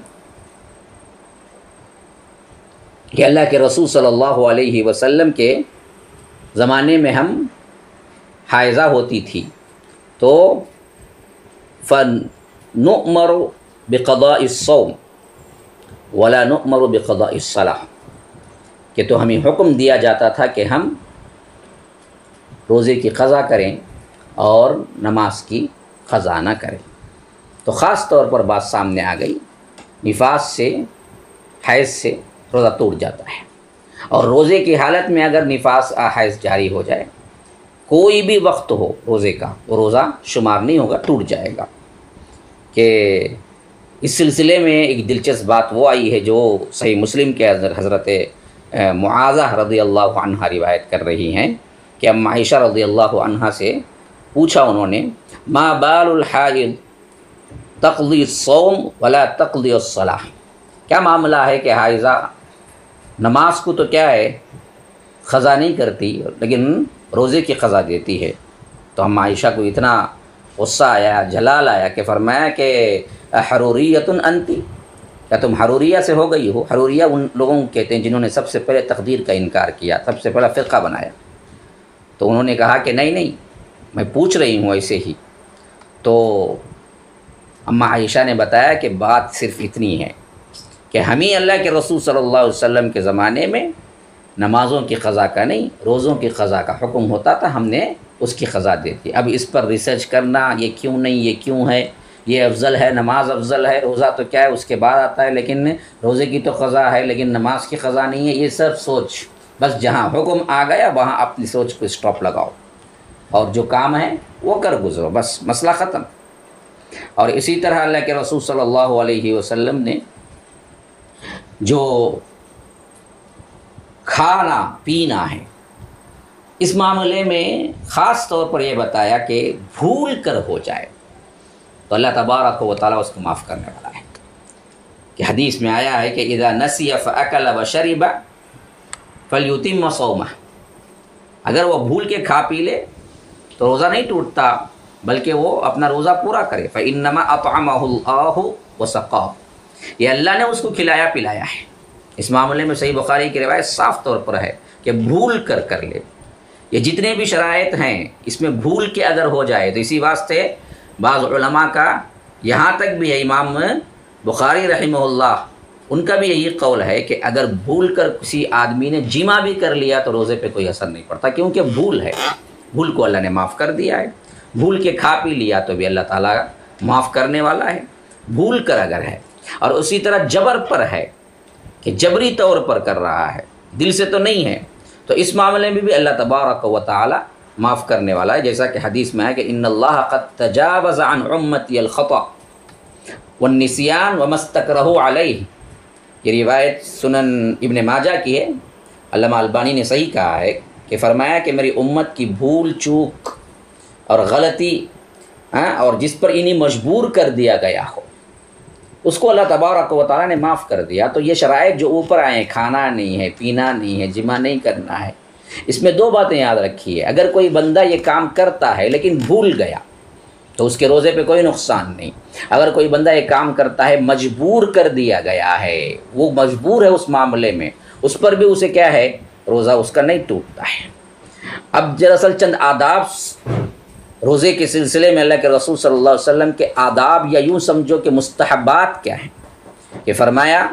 کہ اللہ کے رسول صلی اللہ علیہ وسلم کے زمانے میں ہم حائضہ ہوتی تھی تو فنؤمر بقضاء الصوم ولا نؤمر بقضاء الصلاۃ، کہ تو ہمیں حکم دیا جاتا تھا کہ ہم روزے کی قضا کریں اور نماز کی قضا نہ کریں۔ تو خاص طور پر بات سامنے آ گئی، نفاس سے حیض سے روزہ ٹوٹ جاتا ہے، اور روزے کی حالت میں اگر نفاس حیض جاری ہو جائے، کوئی بھی وقت ہو روزے کا، وہ روزہ شمار نہیں ہوگا، ٹوٹ جائے گا۔ کہ اس سلسلے میں ایک دلچسپ بات وہ آئی ہے جو صحیح مسلم کے حضرت معاذہ رضی اللہ عنہ روایت کر رہی ہیں کہ ام عائشہ رضی اللہ عنہ سے پوچھا انہوں نے، ما بال الحائض تقضی الصوم ولا تقضی الصلاۃ، کیا معاملہ ہے کہ حائضہ نماز کو تو کیا ہے قضا نہیں کرتی لیکن روزے کی قضا دیتی ہے؟ تو ہم عائشہ کو اتنا غصہ آیا، جلال آیا کہ فرمایا کہ حروریۃ انتی، کیا تم حروریہ سے ہو گئی ہو؟ حروریہ ان لوگوں کو کہتے ہیں جنہوں نے سب سے پہلے تقدیر کا انکار کیا، سب سے پہلا فرقہ بنایا۔ تو انہوں نے کہا کہ نہیں میں پوچھ رہی ہوں ایسے ہی۔ تو اماں عائشہ نے بتایا کہ بات صرف اتنی ہے کہ ہمیں اللہ کے رسول صلی اللہ علیہ وسلم کے زمانے میں نمازوں کی قضا کا نہیں، روزوں کی قضا کا حکم ہوتا تھا، ہم نے اس کی قضا دے دی۔ اب اس پر ریسرچ کرنا، یہ کیوں نہیں، یہ کیوں ہے، یہ افضل ہے، نماز افضل ہے، روزہ تو کیا ہے اس کے بعد آتا ہے، لیکن روزے کی تو قضا ہے لیکن نماز کی قضا نہیں ہے، یہ سب سوچ، بس جہاں حکم آ گیا وہاں اپنی سوچ کو اسٹاپ لگاؤ اور جو کام ہے وہ کر گزرو، بس مسئلہ ختم۔ اور اسی طرح اللہ کے رسول صلی اللہ علیہ وسلم نے جو کھانا پینا ہے اس معاملے میں خاص طور پر یہ بتایا کہ بھول کر ہو جائے تو اللہ تبارک و تعالیٰ اس کو معاف کرنے والا ہے۔ کہ حدیث میں آیا ہے کہ اذا نسی فاکل وشرب فلیتم صومہ، اگر وہ بھول کے کھا پی لے تو روزہ نہیں ٹوٹتا بلکہ وہ اپنا روزہ پورا کرے۔ فإنما أطعمه الله وسقاه، یہ اللہ نے اس کو کھلایا پلایا ہے۔ اس معاملے میں صحیح بخاری کی روایت صاف طور پر ہے کہ بھول کر لے، یہ جتنے بھی شرائط ہیں اس میں بھول کے اگر ہو جائے تو اسی واسطے بعض علماء کا یہاں تک بھی ہے، امام بخاری رحمہ اللہ ان کا بھی یہی قول ہے کہ اگر بھول کر کسی آدمی نے جمع بھی کر لیا تو روزے پہ کوئی اثر نہیں پڑتا، کیونکہ بھول ہے، بھول کو اللہ نے معاف کر دیا ہے۔ بھول کے کھا پی لیا تو بھی اللہ تعالیٰ معاف کرنے والا ہے، بھول کر اگر ہے۔ اور اسی طرح جبر پر ہے کہ جبری طور پر کر رہا ہے، دل سے تو نہیں ہے، تو اس معاملے میں بھی اللہ تبارک و تعالی معاف کرنے والا ہے، جیسا کہ حدیث میں ہے کہ ان اللہ قد تجاوز عن امتی الخطأ والنسیان وما استکرہوا علیہ، یہ روایت سنن ابن ماجہ کی ہے۔ علامہ البانی نے صحیح کہا ہے کہ فرمایا کہ میری امت کی بھول چوک اور غلطی اور جس پر انہیں مجبور کر دیا گیا ہو اس کو اللہ تبارک و تعالیٰ نے معاف کر دیا۔ تو یہ شرائط جو اوپر آئے ہیں، کھانا نہیں ہے، پینا نہیں ہے، جمع نہیں کرنا ہے، اس میں دو باتیں یاد رکھیے۔ اگر کوئی بندہ یہ کام کرتا ہے لیکن بھول گیا تو اس کے روزے پہ کوئی نقصان نہیں۔ اگر کوئی بندہ یہ کام کرتا ہے مجبور کر دیا گیا ہے، وہ مجبور ہے اس معاملے میں، اس پر بھی اسے کیا ہے، روزہ اس کا نہیں ٹوٹتا ہے۔ اب دراصل چند آداب روزے کے سلسلے میں اللہ کے رسول صلی اللہ علیہ وسلم کے آداب، یا یوں سمجھو کہ مستحبات کیا ہیں، کہ فرمایا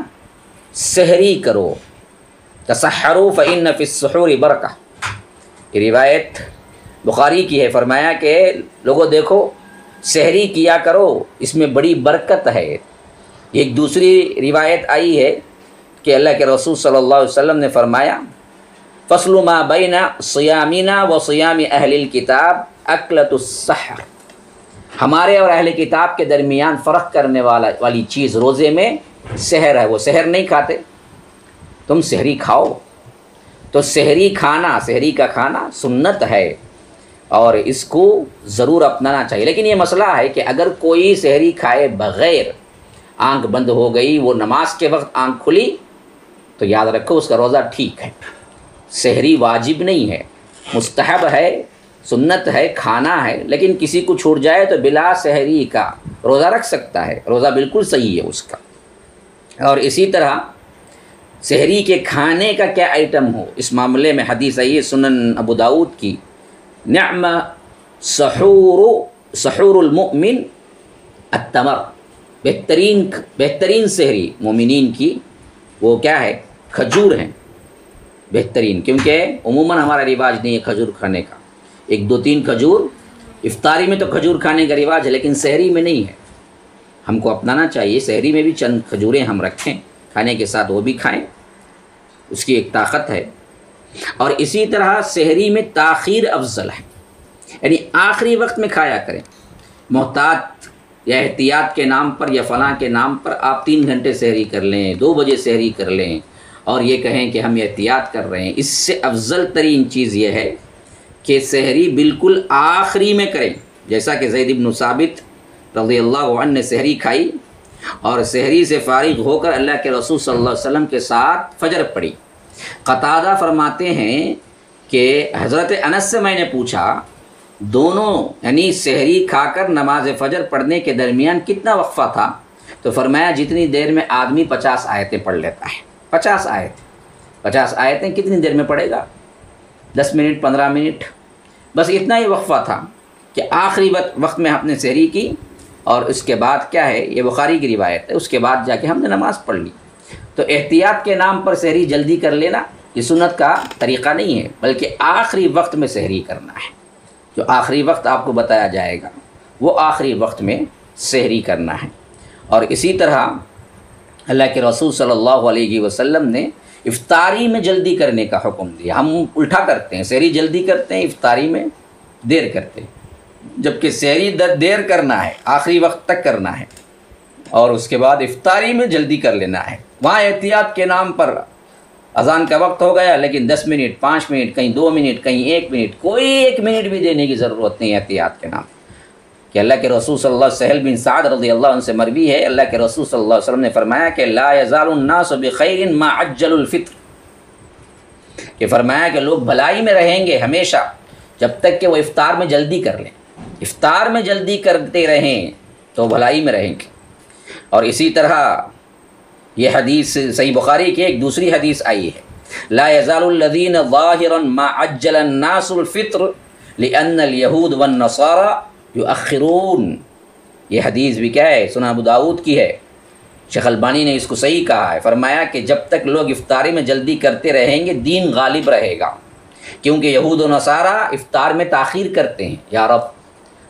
سحری کرو، تسحروا فإن فی السحور برکہ، یہ روایت بخاری کی ہے۔ فرمایا کہ لوگوں دیکھو سحری کیا کرو، اس میں بڑی برکت ہے۔ ایک دوسری روایت آئی ہے کہ اللہ کے رسول صلی اللہ علیہ وسلم نے فرمایا فصل ما بین صیامنا و صیام اہل الکتاب اکلۃ السحر، ہمارے اور اہل کتاب کے درمیان فرق کرنے والی چیز روزے میں سحر ہے۔ وہ سحر نہیں کھاتے، تم سحری کھاؤ۔ تو سحری کا کھانا سنت ہے اور اس کو ضرور اپنانا چاہیے۔ لیکن یہ مسئلہ ہے کہ اگر کوئی سحری کھائے بغیر، آنکھ بند ہو گئی، وہ نماز کے وقت آنکھ کھلی، تو یاد رکھو اس کا روزہ ٹھیک ہے۔ سحری واجب نہیں ہے، مستحب ہے، سنت ہے، کھانا ہے، لیکن کسی کو چھوٹ جائے تو بلا سحری کا روزہ رکھ سکتا ہے، روزہ بالکل صحیح ہے اس کا۔ اور اسی طرح سحری کے کھانے کا کیا آئٹم ہو، اس معاملے میں حدیث آئی ہے سنن ابو داؤد کی، نعم سحور المؤمن التمر، بہترین سحری مومنین کی وہ کیا ہے، کھجور ہیں بہترین، کیونکہ عموماً ہمارا رواج نہیں ہے کھجور کھانے کا، 1-2-3 کھجور، افطاری میں تو کھجور کھانے کا رواج ہے لیکن سحری میں نہیں ہے، ہم کو اپنانا چاہیے۔ سحری میں بھی چند کھجوریں ہم رکھیں، کھانے کے ساتھ وہ بھی کھائیں، اس کی ایک طاقت ہے۔ اور اسی طرح سحری میں تاخیر افضل ہے، یعنی آخری وقت میں کھایا کریں۔ محتاط یا احتیاط کے نام پر یا فلاں کے نام پر آپ 3 گھنٹے سحری کر لیں، 2 بجے سحری کر لیں اور یہ کہیں کہ ہم احتیاط کر رہے ہیں، اس سے افضل ترین چیز یہ ہے کہ سحری بالکل آخری میں کریں، جیسا کہ زید بن ثابت رضی اللہ عنہ نے سحری کھائی اور سحری سے فارغ ہو کر اللہ کے رسول صلی اللہ علیہ وسلم کے ساتھ فجر پڑھی۔ قتادہ فرماتے ہیں کہ حضرت انس سے میں نے پوچھا دونوں یعنی سحری کھا کر نماز فجر پڑھنے کے درمیان کتنا وقفہ تھا، تو فرمایا جتنی دیر میں آدمی 50 آیتیں پڑھ لیتا ہے۔ 50 آیتیں کتنی دیر میں پڑھے گا، 10 منٹ 15 منٹ، بس اتنا ہی وقفہ تھا کہ آخری وقت میں ہم نے سحری کی اور اس کے بعد کیا ہے، یہ بخاری کی روایت ہے، اس کے بعد جا کے ہم نے نماز پڑھ لی۔ تو احتیاط کے نام پر سحری جلدی کر لینا یہ سنت کا طریقہ نہیں ہے، بلکہ آخری وقت میں سحری کرنا ہے۔ جو آخری وقت آپ کو بتایا جائے گا وہ آخری وقت میں سحری کرنا ہے۔ اور اسی طرح اللہ کے رسول صلی اللہ علیہ وسلم نے افطاری میں جلدی کرنے کا حکم دیا۔ ہم الٹا کرتے ہیں، سحری جلدی کرتے ہیں، افطاری میں دیر کرتے ہیں، جبکہ سحری دیر کرنا ہے، آخری وقت تک کرنا ہے اور اس کے بعد افطاری میں جلدی کر لینا ہے۔ وہاں احتیاط کے نام پر اذان کا وقت ہو گیا لیکن 10 منٹ 5 منٹ کہیں 2 منٹ کہیں 1 منٹ، کوئی 1 منٹ بھی دینے کی ضرورت نہیں ہے احتیاط کے نام کہ اللہ کے رسول صلی اللہ علیہ وسلم، سہل بن سعد رضی اللہ عنہ سے مروی ہے، اللہ کے رسول صلی اللہ علیہ وسلم نے فرمایا کہ لا یزال الناس بخیر ما عجل الفطر، کہ فرمایا کہ لوگ بھلائی میں رہیں گے ہمیشہ جب تک کہ وہ افطار میں جلدی کر لیں، افطار میں جلدی کرتے رہیں تو بھلائی میں رہیں گے۔ اور اسی طرح یہ حدیث صحیح بخاری کی ایک دوسری حدیث آئی ہے، لا یزال الذین ظاہرا ما عجل الناس الفطر لأن اليہود والنصارى یؤخرون، یہ حدیث بھی کیا ہے، سنن ابو داؤد کی ہے، شیخ البانی نے اس کو صحیح کہا ہے، فرمایا کہ جب تک لوگ افطاری میں جلدی کرتے رہیں گے دین غالب رہے گا، کیونکہ یہود و نصارہ افطار میں تاخیر کرتے ہیں۔ یا رب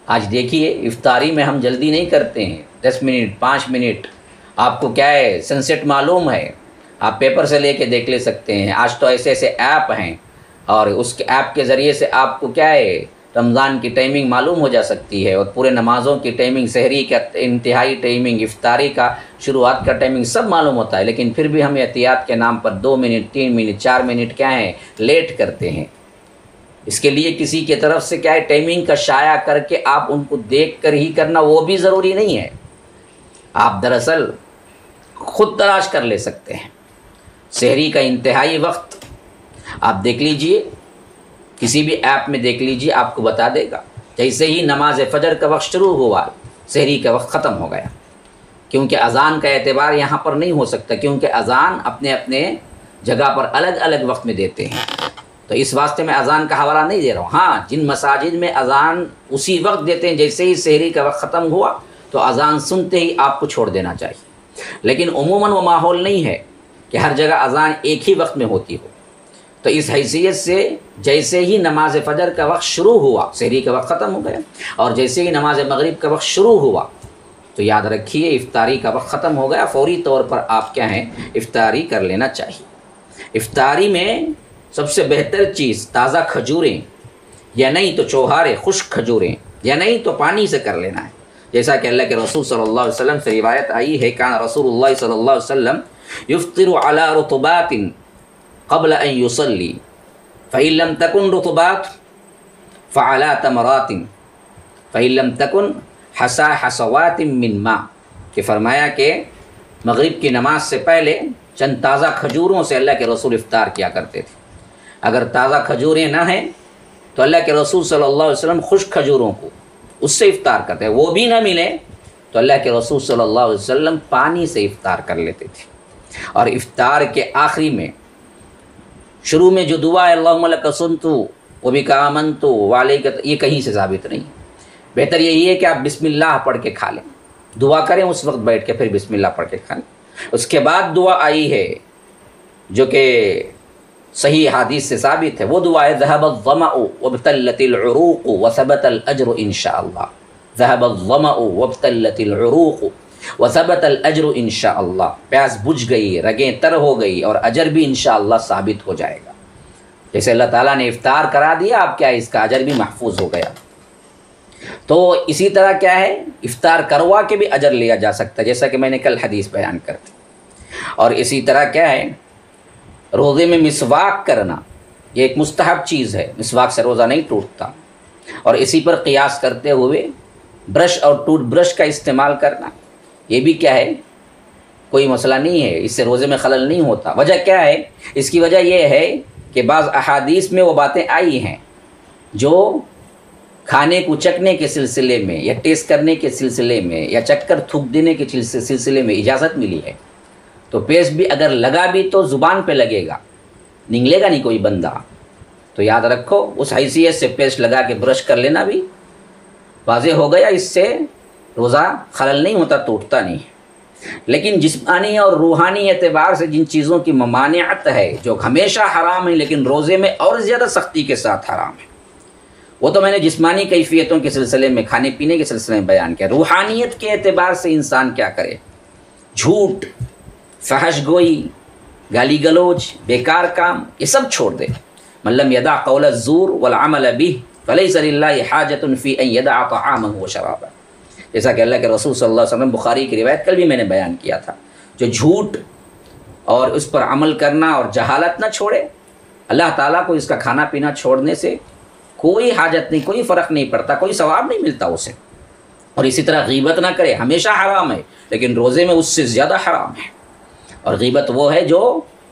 آج دیکھیے افطاری میں ہم جلدی نہیں کرتے ہیں، 10 منٹ 5 منٹ، آپ کو کیا ہے سن سیٹ معلوم ہے، آپ پیپر سے لے کے دیکھ لے سکتے ہیں، آج تو ایسے ایسے ایپ ہیں اور اس کے ایپ کے ذریعے سے آپ کو کیا ہے رمضان کی ٹائمنگ معلوم ہو جا سکتی ہے اور پورے نمازوں کی ٹائمنگ، سحری کا انتہائی ٹائمنگ، افطاری کا شروعات کا ٹائمنگ سب معلوم ہوتا ہے، لیکن پھر بھی ہم احتیاط کے نام پر 2 منٹ 3 منٹ 4 منٹ کیا ہیں لیٹ کرتے ہیں۔ اس کے لیے کسی کی طرف سے کیا ہے ٹائمنگ کا شائع کر کے آپ ان کو دیکھ کر ہی کرنا وہ بھی ضروری نہیں ہے، آپ دراصل خود تلاش کر لے سکتے ہیں۔ سحری کا انتہائی وقت آپ دیکھ لیجئے، کسی بھی ایپ میں دیکھ لیجئے، آپ کو بتا دے گا، جیسے ہی نماز فجر کا وقت شروع ہوا سحری کا وقت ختم ہو گیا، کیونکہ اذان کا اعتبار یہاں پر نہیں ہو سکتا، کیونکہ اذان اپنے اپنے جگہ پر الگ الگ وقت میں دیتے ہیں، تو اس واسطے میں اذان کا حوالہ نہیں دے رہا ہوں۔ ہاں جن مساجد میں اذان اسی وقت دیتے ہیں، جیسے ہی سحری کا وقت ختم ہوا تو اذان سنتے ہی آپ کو چھوڑ دینا چاہیے، لیکن عموماً وہ ماحول نہیں ہے کہ ہر جگہ اذان ایک ہی وقت میں ہوتی ہو، تو اس حیثیت سے جیسے ہی نماز فجر کا وقت شروع ہوا سحری کا وقت ختم ہو گیا، اور جیسے ہی نماز مغرب کا وقت شروع ہوا تو یاد رکھیے افطاری کا وقت ختم ہو گیا، فوری طور پر آپ کیا ہیں افطاری کر لینا چاہیے۔ افطاری میں سب سے بہتر چیز تازہ کھجوریں، یا نہیں تو چوہارے خشک کھجوریں، یا نہیں تو پانی سے کر لینا ہے، جیسا کہ اللہ کے رسول صلی اللہ علیہ وسلم سے روایت آئی ہے، کان رسول اللہ صلی اللہ علیہ وسلم یفطر علی رطبات قبل ان یصلی فإن لم تکن رطبات فعلی تمرات فإن لم تکن حصا حصوات من ماء، کہ فرمایا کہ مغرب کی نماز سے پہلے چند تازہ کھجوروں سے اللہ کے رسول افطار کیا کرتے تھے۔ اگر تازہ کھجوریں نہ ہیں تو اللہ کے رسول صلی اللہ علیہ وسلم خشک کھجوروں کو اس سے افطار کرتے ہیں، وہ بھی نہ ملے تو اللہ کے رسول صلی اللہ علیہ وسلم پانی سے افطار کر لیتے تھے۔ اور افطار کے آخری میں شروع میں جو دعا ہے اللہم لک صمت وبک آمنت وعلیک، یہ کہیں سے ثابت نہیں۔ بہتر یہی ہے کہ آپ بسم اللہ پڑھ کے کھا لیں، دعا کریں اس وقت بیٹھ کے، پھر بسم اللہ پڑھ کے کھا لیں۔ اس کے بعد دعا آئی ہے جو کہ صحیح حدیث سے ثابت ہے، وہ دعا ہے ذهب الظمأ وابتلت العروق وثبت الاجر انشاءاللہ، ذهب الظمأ وابتلت العروق وثبت الاجر انشاءاللہ، پیاس بجھ گئی، رگیں تر ہو گئی، اور اجر بھی انشاءاللہ ثابت ہو جائے گا۔ جیسے اللہ تعالیٰ نے افطار کرا دیا، اب کیا اس کا اجر بھی محفوظ ہو گیا۔ تو اسی طرح کیا ہے، افطار کروا کے بھی اجر لیا جا سکتا ہے، جیسا کہ میں نے کل حدیث بیان کر دی۔ اور اسی طرح کیا ہے، روزے میں مسواک کرنا یہ ایک مستحب چیز ہے، مسواک سے روزہ نہیں ٹوٹتا۔ اور اسی پر قیاس کرتے ہوئے برش اور ٹوتھ برش کا استعمال کرنا، یہ بھی کیا ہے، کوئی مسئلہ نہیں ہے، اس سے روزے میں خلل نہیں ہوتا۔ وجہ کیا ہے، اس کی وجہ یہ ہے کہ بعض احادیث میں وہ باتیں آئی ہیں جو کھانے کو چکنے کے سلسلے میں، یا ٹیسٹ کرنے کے سلسلے میں، یا چک کر تھوک دینے کے سلسلے میں اجازت ملی ہے۔ تو پیسٹ بھی اگر لگا بھی تو زبان پہ لگے گا، نگلے گا نہیں کوئی بندہ۔ تو یاد رکھو اس حیثیت سے پیسٹ لگا کے برش کر لینا بھی واضح ہو گیا، اس سے روزہ خلل نہیں ہوتا، ٹوٹتا نہیں۔ لیکن جسمانی اور روحانی اعتبار سے جن چیزوں کی ممانعت ہے، جو ہمیشہ حرام ہے لیکن روزے میں اور زیادہ سختی کے ساتھ حرام ہے، وہ تو میں نے جسمانی کیفیتوں کے سلسلے میں، کھانے پینے کے سلسلے میں بیان کیا۔ روحانیت کے اعتبار سے انسان کیا کرے، جھوٹ، فحش گوئی، گالی گلوچ، بیکار کام، یہ سب چھوڑ دے۔ من لم یدع قول الزور والعمل به فلیس للہ حاجۃ فی ان یدع طعامہ وشرابہ، جیسا کہ اللہ کے رسول صلی اللہ علیہ وسلم، بخاری کی روایت کل بھی میں نے بیان کیا تھا، جو جھوٹ اور اس پر عمل کرنا اور جہالت نہ چھوڑے، اللہ تعالیٰ کو اس کا کھانا پینا چھوڑنے سے کوئی حاجت نہیں، کوئی فرق نہیں پڑتا، کوئی ثواب نہیں ملتا اسے۔ اور اسی طرح غیبت نہ کرے، ہمیشہ حرام ہے لیکن روزے میں اس سے زیادہ حرام ہے۔ اور غیبت وہ ہے جو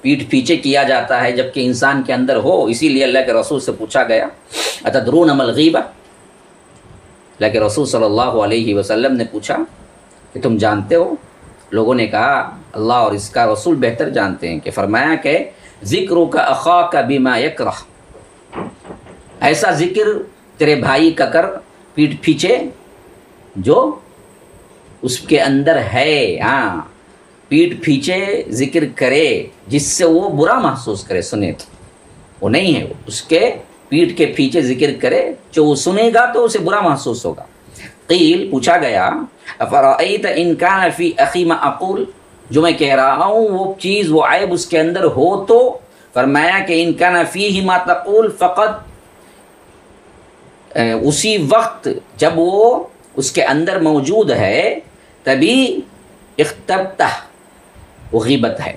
پیٹھ پیچھے کیا جاتا ہے جبکہ انسان کے اندر ہو، اسی لیے اللہ کے رسول سے پوچھا گیا اتدرون ما الغیبہ، اللہ کے رسول صلی اللہ علیہ وسلم نے پوچھا کہ تم جانتے ہو؟ لوگوں نے کہا اللہ اور اس کا رسول بہتر جانتے ہیں، کہ فرمایا کہ ذکرک اخاک بما یکرہ، ایسا ذکر تیرے بھائی کا کر پیٹھ پیچھے جو اس کے اندر ہے، ہاں پیٹھ پیچھے ذکر کرے جس سے وہ برا محسوس کرے، سنے تو وہ نہیں ہے، اس کے پیٹھ کے پیچھے ذکر کرے جو وہ سنے گا تو اسے برا محسوس ہوگا۔ قیل، پوچھا گیا افرأیت ان کان فی اخی ما اقول، جو میں کہہ رہا ہوں وہ چیز، وہ عیب اس کے اندر ہو تو، فرمایا کہ ان کان فیہ ما تقول فقط، اسی وقت جب وہ اس کے اندر موجود ہے تبھی اختبتہ، وہ غیبت ہے،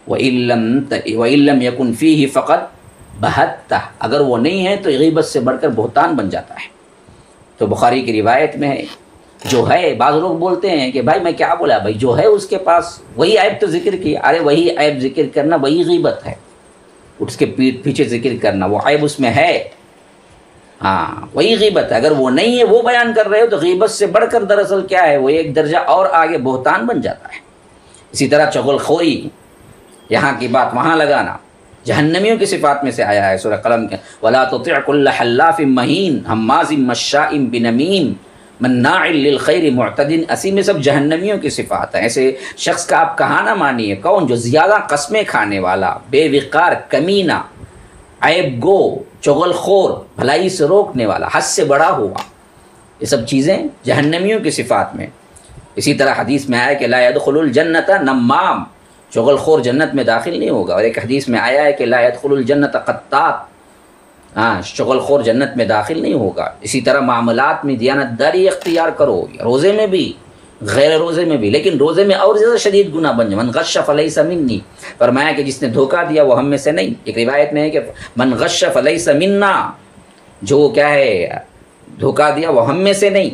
وَإِن لَّمْ يَكُنْ فِيهِ فَقَدْ بَهَتَّهْ، اگر وہ نہیں ہے تو غیبت سے بڑھ کر بہتان بن جاتا ہے۔ تو بخاری کی روایت میں ہے، جو ہے، بعض لوگ بولتے ہیں کہ بھائی میں کیا بولا، بھائی جو ہے اس کے پاس وہی عیب تو ذکر کیا، ارے وہی عیب ذکر کرنا وہی غیبت ہے، اس کے پیچھے ذکر کرنا، وہ عیب اس میں ہے، ہاں وہی غیبت ہے۔ اگر وہ نہیں ہے، وہ بیان کر رہے ہو تو غیبت سے بڑھ کر دراصل کیا ہے، وہ ایک درجہ اور آگے بہتان بن جاتا ہے۔ اسی طرح چغل خوری، یہاں کی بات وہاں لگانا، جہنمیوں کی صفات میں سے آیا ہے سورہ قلم کے، وَلَا تُطِعْ كُلَّ حَلَّافٍ مَّهِينٍ هَمَّازٍ مَّشَّاءٍ بِنَمِيمٍ مَّنَّاعٍ لِّلْخَيْرِ مُعْتَدٍ اثیم، سب جہنمیوں کی صفات ہیں۔ ایسے شخص کا آپ کہا نہ مانیے، کون؟ جو زیادہ قسمیں کھانے والا، بے وقار، کمینہ، عیب گو، چغل خور، بھلائی سے روکنے والا، حد سے بڑا ہوا، یہ سب چیزیں جہنمیوں کی صفات میں۔ اسی طرح حدیث میں آیا کہ لا يدخل الجنت نمام شغل خور جنت میں داخل نہیں ہوگا. اور ایک حدیث میں آیا ہے کہ لا يدخل الجنت قطات، شغل خور جنت میں داخل نہیں ہوگا. اسی طرح معاملات میں دیانتداری اختیار کرو، روزے میں بھی غیر روزے میں بھی، لیکن روزے میں اور زیادہ شدید گناہ بن جائے. من غش فلیس منی، فرمایا کہ جس نے دھوکہ دیا وہ ہم میں سے نہیں. ایک روایت میں ہے کہ من غش فلیس منا، جو کیا ہے دھوکہ دیا وہ ہم میں سے نہیں.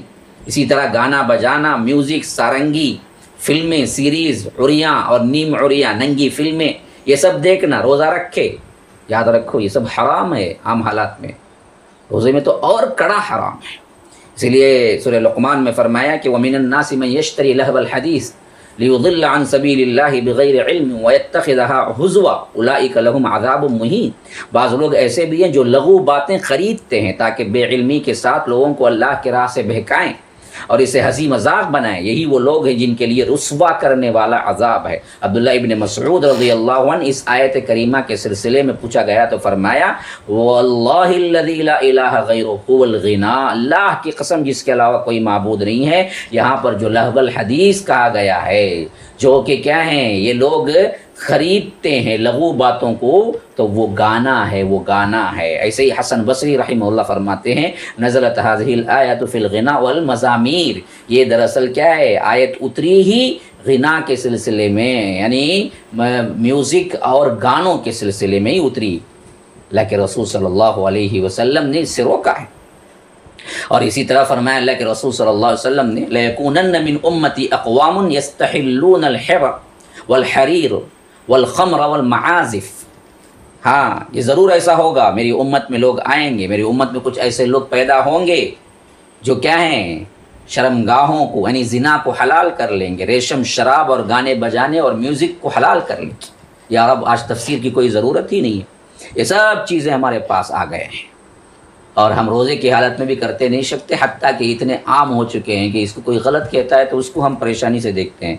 اسی طرح گانا بجانا، میوزک، سارنگی، فلمیں، سیریز، عریاں اور نیم عریاں ننگی فلمیں، یہ سب دیکھنا. روزہ رکھے، یاد رکھو یہ سب حرام ہے عام حالات میں، روزے میں تو اور کڑا حرام ہے. اسی لیے سورہ لقمان میں فرمایا کہ وَمِنَ النَّاسِ مَن يَشْتَرِي لَهْوَ الْحَدِيثِ لِيُضِلَّ عَن سَبِيلِ اللَّهِ بِغَيْرِ عِلْمٍ وَيَتَّخِذَهَا هُزُوًا أُولَٰئِكَ لَهُمْ عَذَابٌ مُّهِينٌ. بعض لوگ ایسے بھی ہیں جو لغو باتیں خریدتے ہیں تاکہ بے علمی کے ساتھ لوگوں کو اللہ کی راہ سے بہکائیں اور اسے ہنسی مذاق بنائیں. یہی وہ لوگ ہیں جن کے لیے رسوا کرنے والا عذاب ہے. عبداللہ ابن مسعود رضی اللہ عنہ اس آیت کریمہ کے سلسلے میں پوچھا گیا تو فرمایا واللہ الذی لا الہ غیرہ هو الغنا، اللہ کی قسم جس کے علاوہ کوئی معبود نہیں ہے. یہاں پر جو لہو الحدیث کہا گیا ہے، جو کہ کیا ہیں یہ لوگ خریدتے ہیں لغو باتوں کو، تو وہ گانا ہے، وہ گانا ہے. ایسے ہی حسن بصری رحمہ اللہ فرماتے ہیں نزلت هذه الآیۃ فی الغناء والمزامیر، یہ دراصل کیا ہے آیت اتری ہی غنا کے سلسلے میں، یعنی میوزک اور گانوں کے سلسلے میں ہی اتری. اللہ کے رسول صلی اللہ علیہ وسلم نے اس سے روکا ہے. اور اسی طرح فرمایا اللہ کے رسول صلی اللہ علیہ وسلم نے لَيَكُونَنَّ مِنْ أُمَّتِي أَقْوَامٌ يَسْتَحِلُّونَ الْحِرَّ وَالْحَرِيرَ والخمر والمعازف. ہاں یہ ضرور ایسا ہوگا، میری امت میں لوگ آئیں گے، میری امت میں کچھ ایسے لوگ پیدا ہوں گے جو کیا ہیں شرمگاہوں کو یعنی زنا کو حلال کر لیں گے، ریشم شراب اور گانے بجانے اور میوزک کو حلال کر لیں گے. یا رب آج تفسیر کی کوئی ضرورت ہی نہیں ہے، یہ سب چیزیں ہمارے پاس آ گئے ہیں اور ہم روزے کی حالت میں بھی کرتے نہیں سکتے، حتیٰ کہ اتنے عام ہو چکے ہیں کہ اس کو کوئی غلط کہتا ہے تو اس کو ہم پریشانی سے دیکھتے ہیں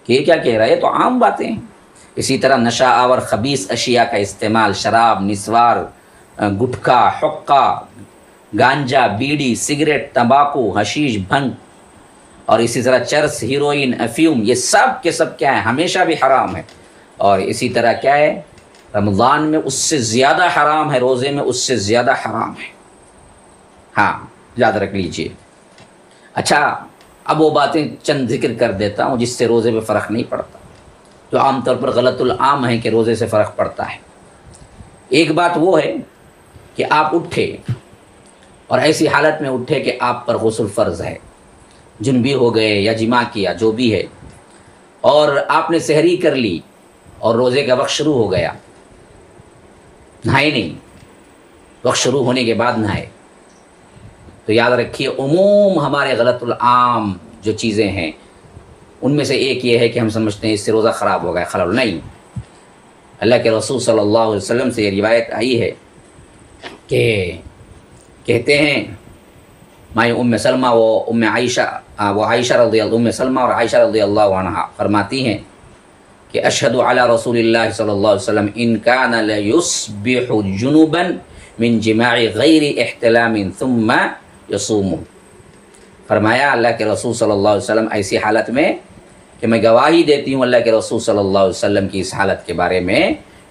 کہ یہ کیا کہہ رہا ہے، یہ تو عام باتیں ہیں. اسی طرح نشہ آور خبیث اشیاء کا استعمال، شراب، نسوار، گٹکا، حقہ، گانجا، بیڑی، سگریٹ، تمباکو، حشیش، بھنگ اور اسی طرح چرس، ہیروئن، افیوم، یہ سب کے سب کیا ہے ہمیشہ بھی حرام ہے. اور اسی طرح کیا ہے رمضان میں اس سے زیادہ حرام ہے، روزے میں اس سے زیادہ حرام ہے. ہاں یاد رکھ لیجئے. اچھا اب وہ باتیں چند ذکر کر دیتا ہوں جس سے روزے میں فرق نہیں پڑتا، جو عام طور پر غلط العام ہے کہ روزے سے فرق پڑتا ہے. ایک بات وہ ہے کہ آپ اٹھے اور ایسی حالت میں اٹھے کہ آپ پر غسل فرض ہے، جنبی ہو گئے یا جماع کیا جو بھی ہے، اور آپ نے سحری کر لی اور روزے کا وقت شروع ہو گیا، نہائے نہیں، وقت شروع ہونے کے بعد نہائے، تو یاد رکھیے عموم ہمارے غلط العام جو چیزیں ہیں ان میں سے ایک یہ ہے کہ ہم سمجھتے ہیں اس سے روزہ خراب ہو گیا. خلل نہیں. اللہ کے رسول صلی اللہ علیہ وسلم سے یہ روایت آئی ہے کہ کہتے ہیں مائی ام سلمہ عائشہ رضی اللہ عنہ فرماتی ہیں کہ اشہد علی رسول اللہ صلی اللہ علیہ وسلم ان کان لیصبح جنوبا من جماع غیر احتلام ثم یصوم. فرمایا اللہ کے رسول صلی اللہ علیہ وسلم ایسی حالت میں کہ میں گواہی دیتی ہوں اللہ کے رسول صلی اللہ علیہ وسلم کی اس حالت کے بارے میں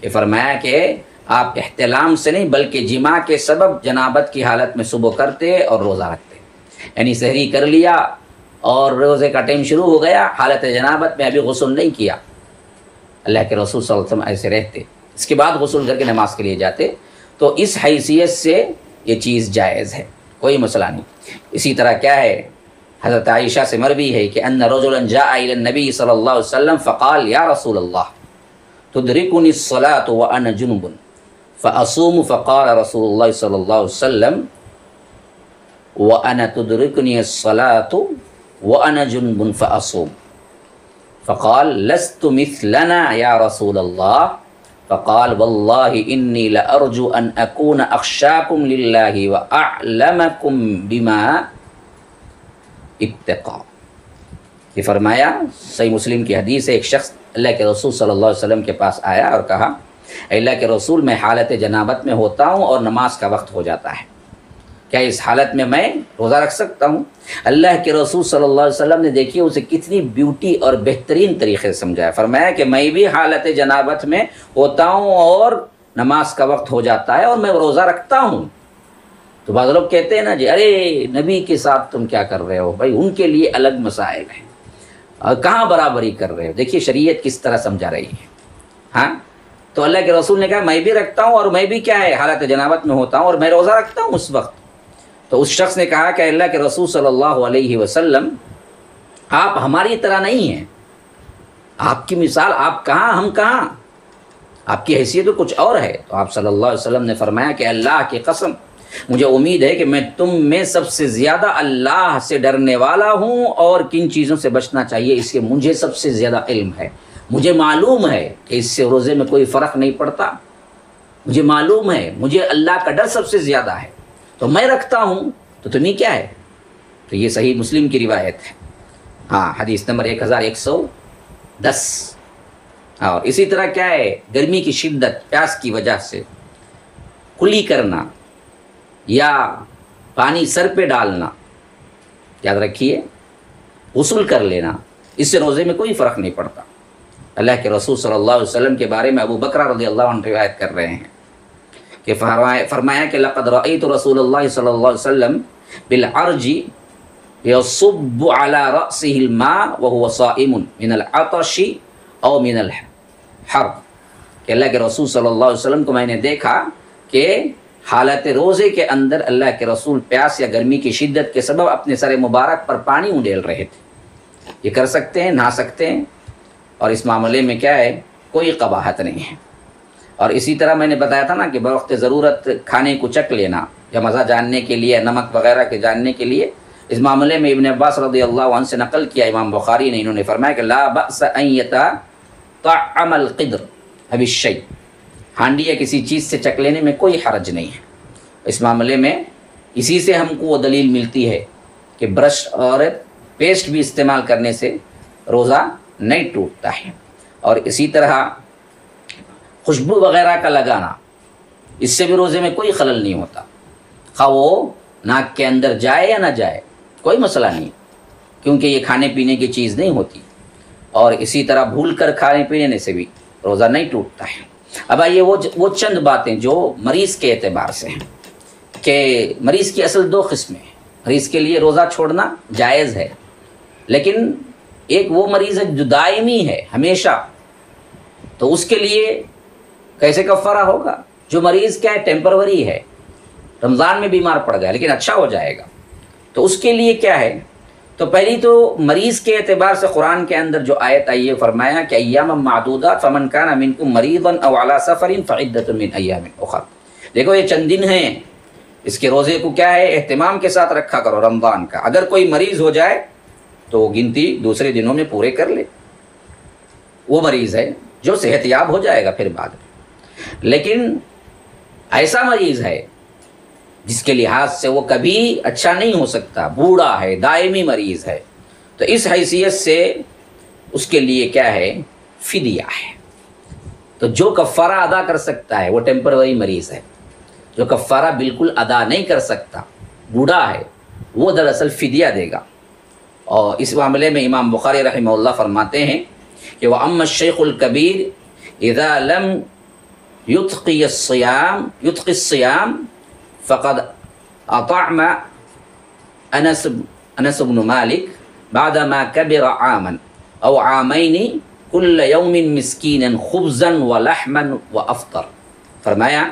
کہ فرمایا کہ آپ احتلام سے نہیں بلکہ جماع کے سبب جنابت کی حالت میں صبح کرتے اور روزہ رکھتے، یعنی سحری کر لیا اور روزے کا ٹائم شروع ہو گیا، حالت جنابت میں ابھی غسل نہیں کیا. اللہ کے رسول صلی اللہ علیہ وسلم ایسے رہتے، اس کے بعد غسل کر کے نماز کے لیے جاتے. تو اس حیثیت سے یہ چیز جائز ہے، کوئی مسئلہ نہیں. اسی طرح کیا ہے حضرت عائشہ سے مروی ہے کہ ان رجلا جاء الى النبي صلی اللہ علیہ وسلم فقال یا رسول اللہ تدرکنی الصلاة وانا جنب فاصوم فقال رسول اللہ صلی اللہ علیہ وسلم وانا تدرکنی الصلاة وانا جنب فاصوم فقال لست مثلنا یا رسول اللہ فقال واللہ انی لأرجو ان اکون اخشاکم للہ واعلمکم بما اتقا. یہ فرمایا صحیح مسلم کی حدیث ہے، ایک شخص اللہ کے رسول صلی اللہ علیہ وسلم کے پاس آیا اور کہا اے اللہ کے رسول میں حالت جنابت میں ہوتا ہوں اور نماز کا وقت ہو جاتا ہے کیا اس حالت میں روزہ رکھ سکتا ہوں؟ اللہ کے رسول صلی اللہ علیہ وسلم نے دیکھیے اسے کتنی بیوٹی اور بہترین طریقے سے سمجھایا. فرمایا کہ میں بھی حالت جنابت میں ہوتا ہوں اور نماز کا وقت ہو جاتا ہے اور میں روزہ رکھتا ہوں. تو بعض لوگ کہتے ہیں نا جی ارے نبی کے ساتھ تم کیا کر رہے ہو بھائی، ان کے لیے الگ مسائل ہیں اور کہاں برابری کر رہے ہو. دیکھیے شریعت کس طرح سمجھا رہی ہے. ہاں تو اللہ کے رسول نے کہا میں بھی رکھتا ہوں اور میں بھی کیا ہے حالت جنابت میں ہوتا ہوں اور میں روزہ رکھتا ہوں اس وقت. تو اس شخص نے کہا کہ اللہ کے رسول صلی اللہ علیہ وسلم آپ ہماری طرح نہیں ہیں، آپ کی مثال آپ کہاں ہم کہاں، آپ کی حیثیت تو کچھ اور ہے. تو آپ صلی اللہ علیہ وسلم نے فرمایا کہ اللہ کی قسم مجھے امید ہے کہ میں تم میں سب سے زیادہ اللہ سے ڈرنے والا ہوں اور کن چیزوں سے بچنا چاہیے اس کے مجھے سب سے زیادہ علم ہے. مجھے معلوم ہے کہ اس سے روزے میں کوئی فرق نہیں پڑتا، مجھے معلوم ہے مجھے اللہ کا ڈر سب سے زیادہ ہے تو میں رکھتا ہوں، تو تمہیں کیا ہے. تو یہ صحیح مسلم کی روایت ہے. ہاں حدیث نمبر 1110. اور اسی طرح کیا ہے گرمی کی شدت پیاس کی وجہ سے کلی کرنا یا پانی سر پہ ڈالنا، یاد رکھیے غسل کر لینا، اس سے روزے میں کوئی فرق نہیں پڑتا. اللہ کے رسول صلی اللہ علیہ وسلم کے بارے میں ابو بکر رضی اللہ عنہ روایت کر رہے ہیں کہ فرمایا کہ لقد رأیت رسول اللہ صلی اللہ علیہ وسلم بالعرج یصب على رأسه الماء وهو صائم من العطش او من الحر. کہ اللہ کے رسول صلی اللہ علیہ وسلم کو میں نے دیکھا کہ حالت روزے کے اندر اللہ کے رسول پیاس یا گرمی کی شدت کے سبب اپنے سر مبارک پر پانی اونڈیل رہے تھے. یہ کر سکتے ہیں، نہا سکتے ہیں اور اس معاملے میں کیا ہے کوئی قباحت نہیں ہے. اور اسی طرح میں نے بتایا تھا نا کہ بوقت ضرورت کھانے کو چکھ لینا یا مزہ جاننے کے لیے، نمک وغیرہ کے جاننے کے لیے، اس معاملے میں ابن عباس رضی اللہ عنہ سے نقل کیا امام بخاری نے، انہوں نے فرمایا کہ لا بأس ان يتطعم القدر اب الشيء، ہانڈی یا کسی چیز سے چکھ لینے میں کوئی حرج نہیں ہے. اس معاملے میں اسی سے ہم کو وہ دلیل ملتی ہے کہ برش اور پیسٹ بھی استعمال کرنے سے روزہ نہیں ٹوٹتا ہے. اور اسی طرح خوشبو وغیرہ کا لگانا، اس سے بھی روزے میں کوئی خلل نہیں ہوتا، خواہ وہ ناک کے اندر جائے یا نہ جائے کوئی مسئلہ نہیں، کیونکہ یہ کھانے پینے کی چیز نہیں ہوتی. اور اسی طرح بھول کر کھانے پینے سے بھی روزہ نہیں ٹوٹتا ہے. اب آئیے وہ چند باتیں جو مریض کے اعتبار سے ہیں کہ مریض کی اصل دو قسمیں ہیں. مریض کے لیے روزہ چھوڑنا جائز ہے، لیکن ایک وہ مریض ہے جو دائمی ہے ہمیشہ، تو اس کے لیے کیسے کفارہ ہوگا؟ جو مریض کیا ہے ٹیمپروری ہے، رمضان میں بیمار پڑ گیا لیکن اچھا ہو جائے گا، تو اس کے لیے کیا ہے؟ تو پہلی تو مریض کے اعتبار سے قرآن کے اندر جو آیت آئی ہے فرمایا کہ ایام معدودات فمن کان منکم مریضا او علی سفر فعدۃ من ایام اخر. دیکھو یہ چند دن ہیں، اس کے روزے کو کیا ہے اہتمام کے ساتھ رکھا کرو رمضان کا. اگر کوئی مریض ہو جائے تو وہ گنتی دوسرے دنوں میں پورے کر لے، وہ مریض ہے جو صحت یاب ہو جائے گا پھر بعد میں. لیکن ایسا مریض ہے جس کے لحاظ سے وہ کبھی اچھا نہیں ہو سکتا، بوڑھا ہے، دائمی مریض ہے، تو اس حیثیت سے اس کے لیے کیا ہے فدیہ ہے. تو جو کفارہ ادا کر سکتا ہے وہ ٹیمپروری مریض ہے، جو کفارہ بالکل ادا نہیں کر سکتا، بوڑھا ہے، وہ دراصل فدیہ دے گا. اور اس معاملے میں امام بخاری رحمہ اللہ فرماتے ہیں کہ وَأَمَّا الشَّيْخُ الْكَبِيرُ إِذَا لَمْ يُتْقِ الصِّيَامِ فقد أطعم أنس بن مالك بعدما كبر عاما أو عامين كل يوم مسكينا خبزا ولحما وأفطر. فرمایا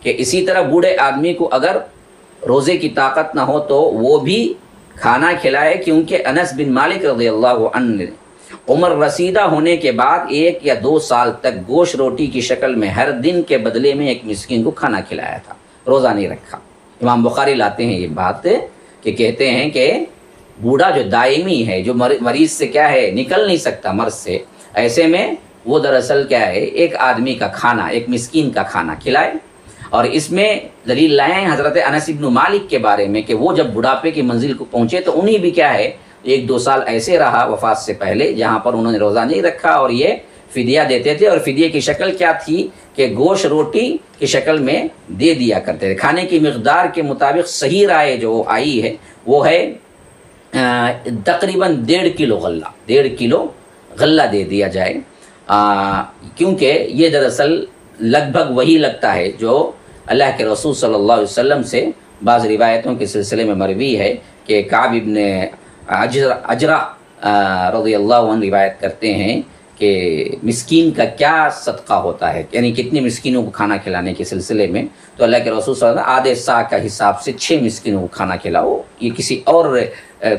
کہ اسی طرح بوڑھے آدمی کو اگر روزے کی طاقت نہ ہو تو وہ بھی کھانا کھلائے، کیونکہ انس بن مالک رضی اللہ عنہ نے عمر رسیدہ ہونے کے بعد 1 یا 2 سال تک گوشت روٹی کی شکل میں ہر دن کے بدلے میں ایک مسکین کو کھانا کھلایا تھا، روزہ نہیں رکھا. امام بخاری لاتے ہیں یہ بات کہ کہتے ہیں کہ بوڑھا جو دائمی ہے، جو مریض سے کیا ہے نکل نہیں سکتا مرض سے، ایسے میں وہ دراصل کیا ہے ایک آدمی کا کھانا، ایک مسکین کا کھانا کھلائے. اور اس میں دلیل لائے ہیں حضرت انس بن مالک کے بارے میں کہ وہ جب بڑھاپے کی منزل کو پہنچے تو انہیں بھی کیا ہے 1-2 سال ایسے رہا وفات سے پہلے جہاں پر انہوں نے روزہ نہیں رکھا اور یہ فدیہ دیتے تھے، اور فدیے کی شکل کیا تھی کہ گوشت روٹی کی شکل میں دے دیا کرتے تھے۔ کھانے کی مقدار کے مطابق صحیح رائے جو آئی ہے وہ ہے تقریباً 1.5 کلو غلہ، 1.5 کلو غلہ دے دیا جائے، کیونکہ یہ دراصل لگ بھگ وہی لگتا ہے جو اللہ کے رسول صلی اللہ علیہ وسلم سے بعض روایتوں کے سلسلے میں مروی ہے کہ کعب ابن اجرہ رضی اللہ عنہ روایت کرتے ہیں کہ مسکین کا کیا صدقہ ہوتا ہے، یعنی کتنے مسکینوں کو کھانا کھلانے کے سلسلے میں، تو اللہ کے رسول صلی اللہ علیہ وسلم آدھے سا کا حساب سے 6 مسکینوں کو کھانا کھلاؤ۔ یہ کسی اور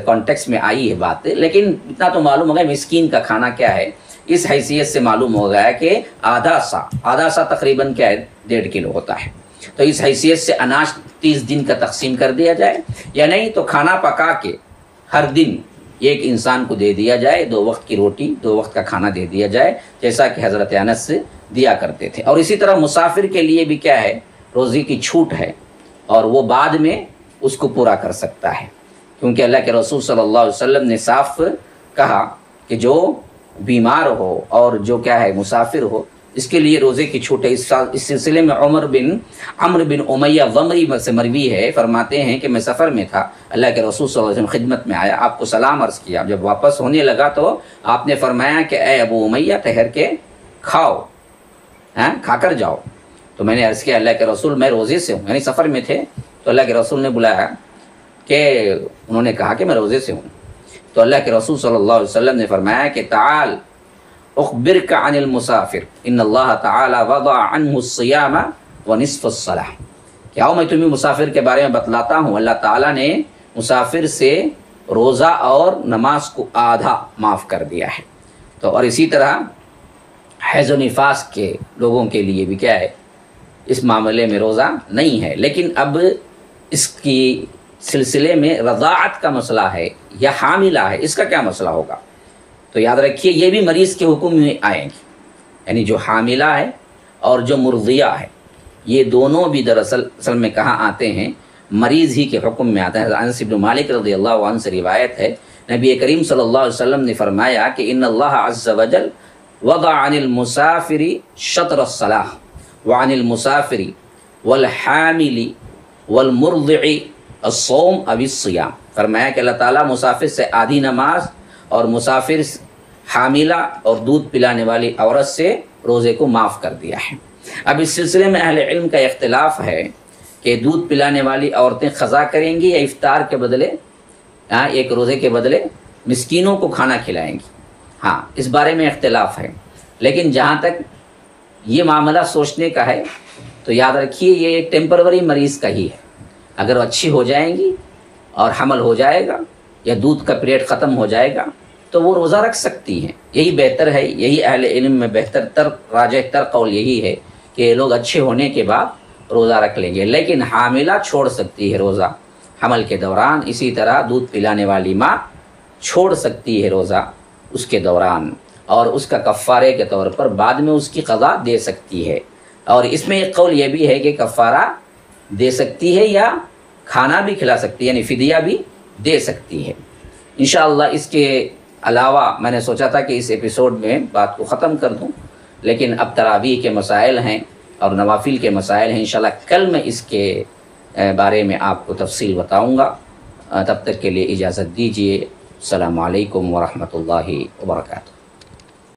کانٹیکس میں آئی ہے بات، لیکن اتنا تو معلوم ہو گیا مسکین کا کھانا کیا ہے، اس حیثیت سے معلوم ہو گیا کہ آدھا سا تقریباً کیا ہے 1.5 کلو ہوتا ہے۔ تو اس حیثیت سے اناج 30 دن کا تقسیم کر دیا جائے، یا نہیں تو کھانا پکا کے ہر دن ایک انسان کو دے دیا جائے، 2 وقت کی روٹی 2 وقت کا کھانا دے دیا جائے، جیسا کہ حضرت انس سے دیا کرتے تھے۔ اور اسی طرح مسافر کے لیے بھی کیا ہے، روزی کی چھوٹ ہے، اور وہ بعد میں اس کو پورا کر سکتا ہے، کیونکہ اللہ کے رسول صلی اللہ علیہ وسلم نے صاف کہا کہ جو بیمار ہو اور جو کیا ہے مسافر ہو، اس کے لیے روزے کی چھوٹ ہے۔ اس سلسلے میں عمرو بن امیہ ضمری سے مروی ہے، فرماتے ہیں کہ میں سفر میں تھا، اللہ کے رسول صلی اللہ علیہ وسلم خدمت میں آیا، آپ کو سلام عرض کیا، جب واپس ہونے لگا تو آپ نے فرمایا کہ اے ابو امیہ ٹھہر کے کھاؤ، کھا کر جاؤ۔ تو میں نے عرض کیا اللہ کے رسول میں روزے سے ہوں، یعنی سفر میں تھے، تو اللہ کے رسول نے بلایا کہ انہوں نے کہا کہ میں روزے سے ہوں، تو اللہ کے رسول صلی اللہ علیہ وسلم نے فرمایا کہ تعال اخبرک عن المسافر ان اللہ تعالی وضع عنہ الصیام ونصف الصلاۃ، کہ آؤ میں تمہیں مسافر کے بارے میں بتلاتا ہوں، اللہ تعالیٰ نے مسافر سے روزہ اور نماز کو آدھا معاف کر دیا ہے۔ تو اور اسی طرح حیض و نفاس کے لوگوں کے لیے بھی کیا ہے، اس معاملے میں روزہ نہیں ہے، لیکن اب اس کی سلسلے میں رضاعت کا مسئلہ ہے یا حاملہ ہے، اس کا کیا مسئلہ ہوگا؟ تو یاد رکھیے یہ بھی مریض کے حکم میں آئیں گے، یعنی جو حاملہ ہے اور جو مرضیہ ہے، یہ دونوں بھی دراصل اصل میں کہاں آتے ہیں، مریض ہی کے حکم میں آتا ہے۔ انس بن مالک رضی اللہ عنہ سے روایت ہے، نبی کریم صلی اللہ علیہ وسلم نے فرمایا کہ ان اللہ عز وجل وضع عن المسافر شطر الصلاۃ وعن المسافر والحامل والمرضع الصوم او الصیام، فرمایا کہ اللہ تعالیٰ مسافر سے آدھی نماز اور مسافر حاملہ اور دودھ پلانے والی عورت سے روزے کو معاف کر دیا ہے۔ اب اس سلسلے میں اہل علم کا اختلاف ہے کہ دودھ پلانے والی عورتیں قضا کریں گی یا افطار کے بدلے ایک روزے کے بدلے مسکینوں کو کھانا کھلائیں گی، اس بارے میں اختلاف ہے، لیکن جہاں تک یہ معاملہ سوچنے کا ہے تو یاد رکھیے یہ ایک ٹیمپروری مریض کا ہی ہے، اگر وہ اچھی ہو جائیں گی اور حمل ہو جائے گا یا دودھ کا پیریڈ ختم ہو جائے گا تو وہ روزہ رکھ سکتی ہیں، یہی بہتر ہے، یہی اہل علم میں بہتر تر راجح تر قول یہی ہے کہ یہ لوگ اچھے ہونے کے بعد روزہ رکھ لیں گے، لیکن حاملہ چھوڑ سکتی ہے روزہ حمل کے دوران، اسی طرح دودھ پلانے والی ماں چھوڑ سکتی ہے روزہ اس کے دوران، اور اس کا کفارے کے طور پر بعد میں اس کی قضا دے سکتی ہے۔ اور اس میں ایک قول یہ بھی ہے کہ کفارہ دے سکتی ہے یا کھانا بھی کھلا سکتی ہے، یعنی فدیہ بھی دے سکتی ہے۔ انشاءاللہ اس کے علاوہ میں نے سوچا تھا کہ اس ایپیسوڈ میں بات کو ختم کر دوں، لیکن اب تراویح کے مسائل ہیں اور نوافل کے مسائل ہیں، انشاءاللہ کل میں اس کے بارے میں آپ کو تفصیل بتاؤں گا۔ تب تک کے لیے اجازت دیجیے، السلام علیکم ورحمۃ اللہ وبرکاتہ۔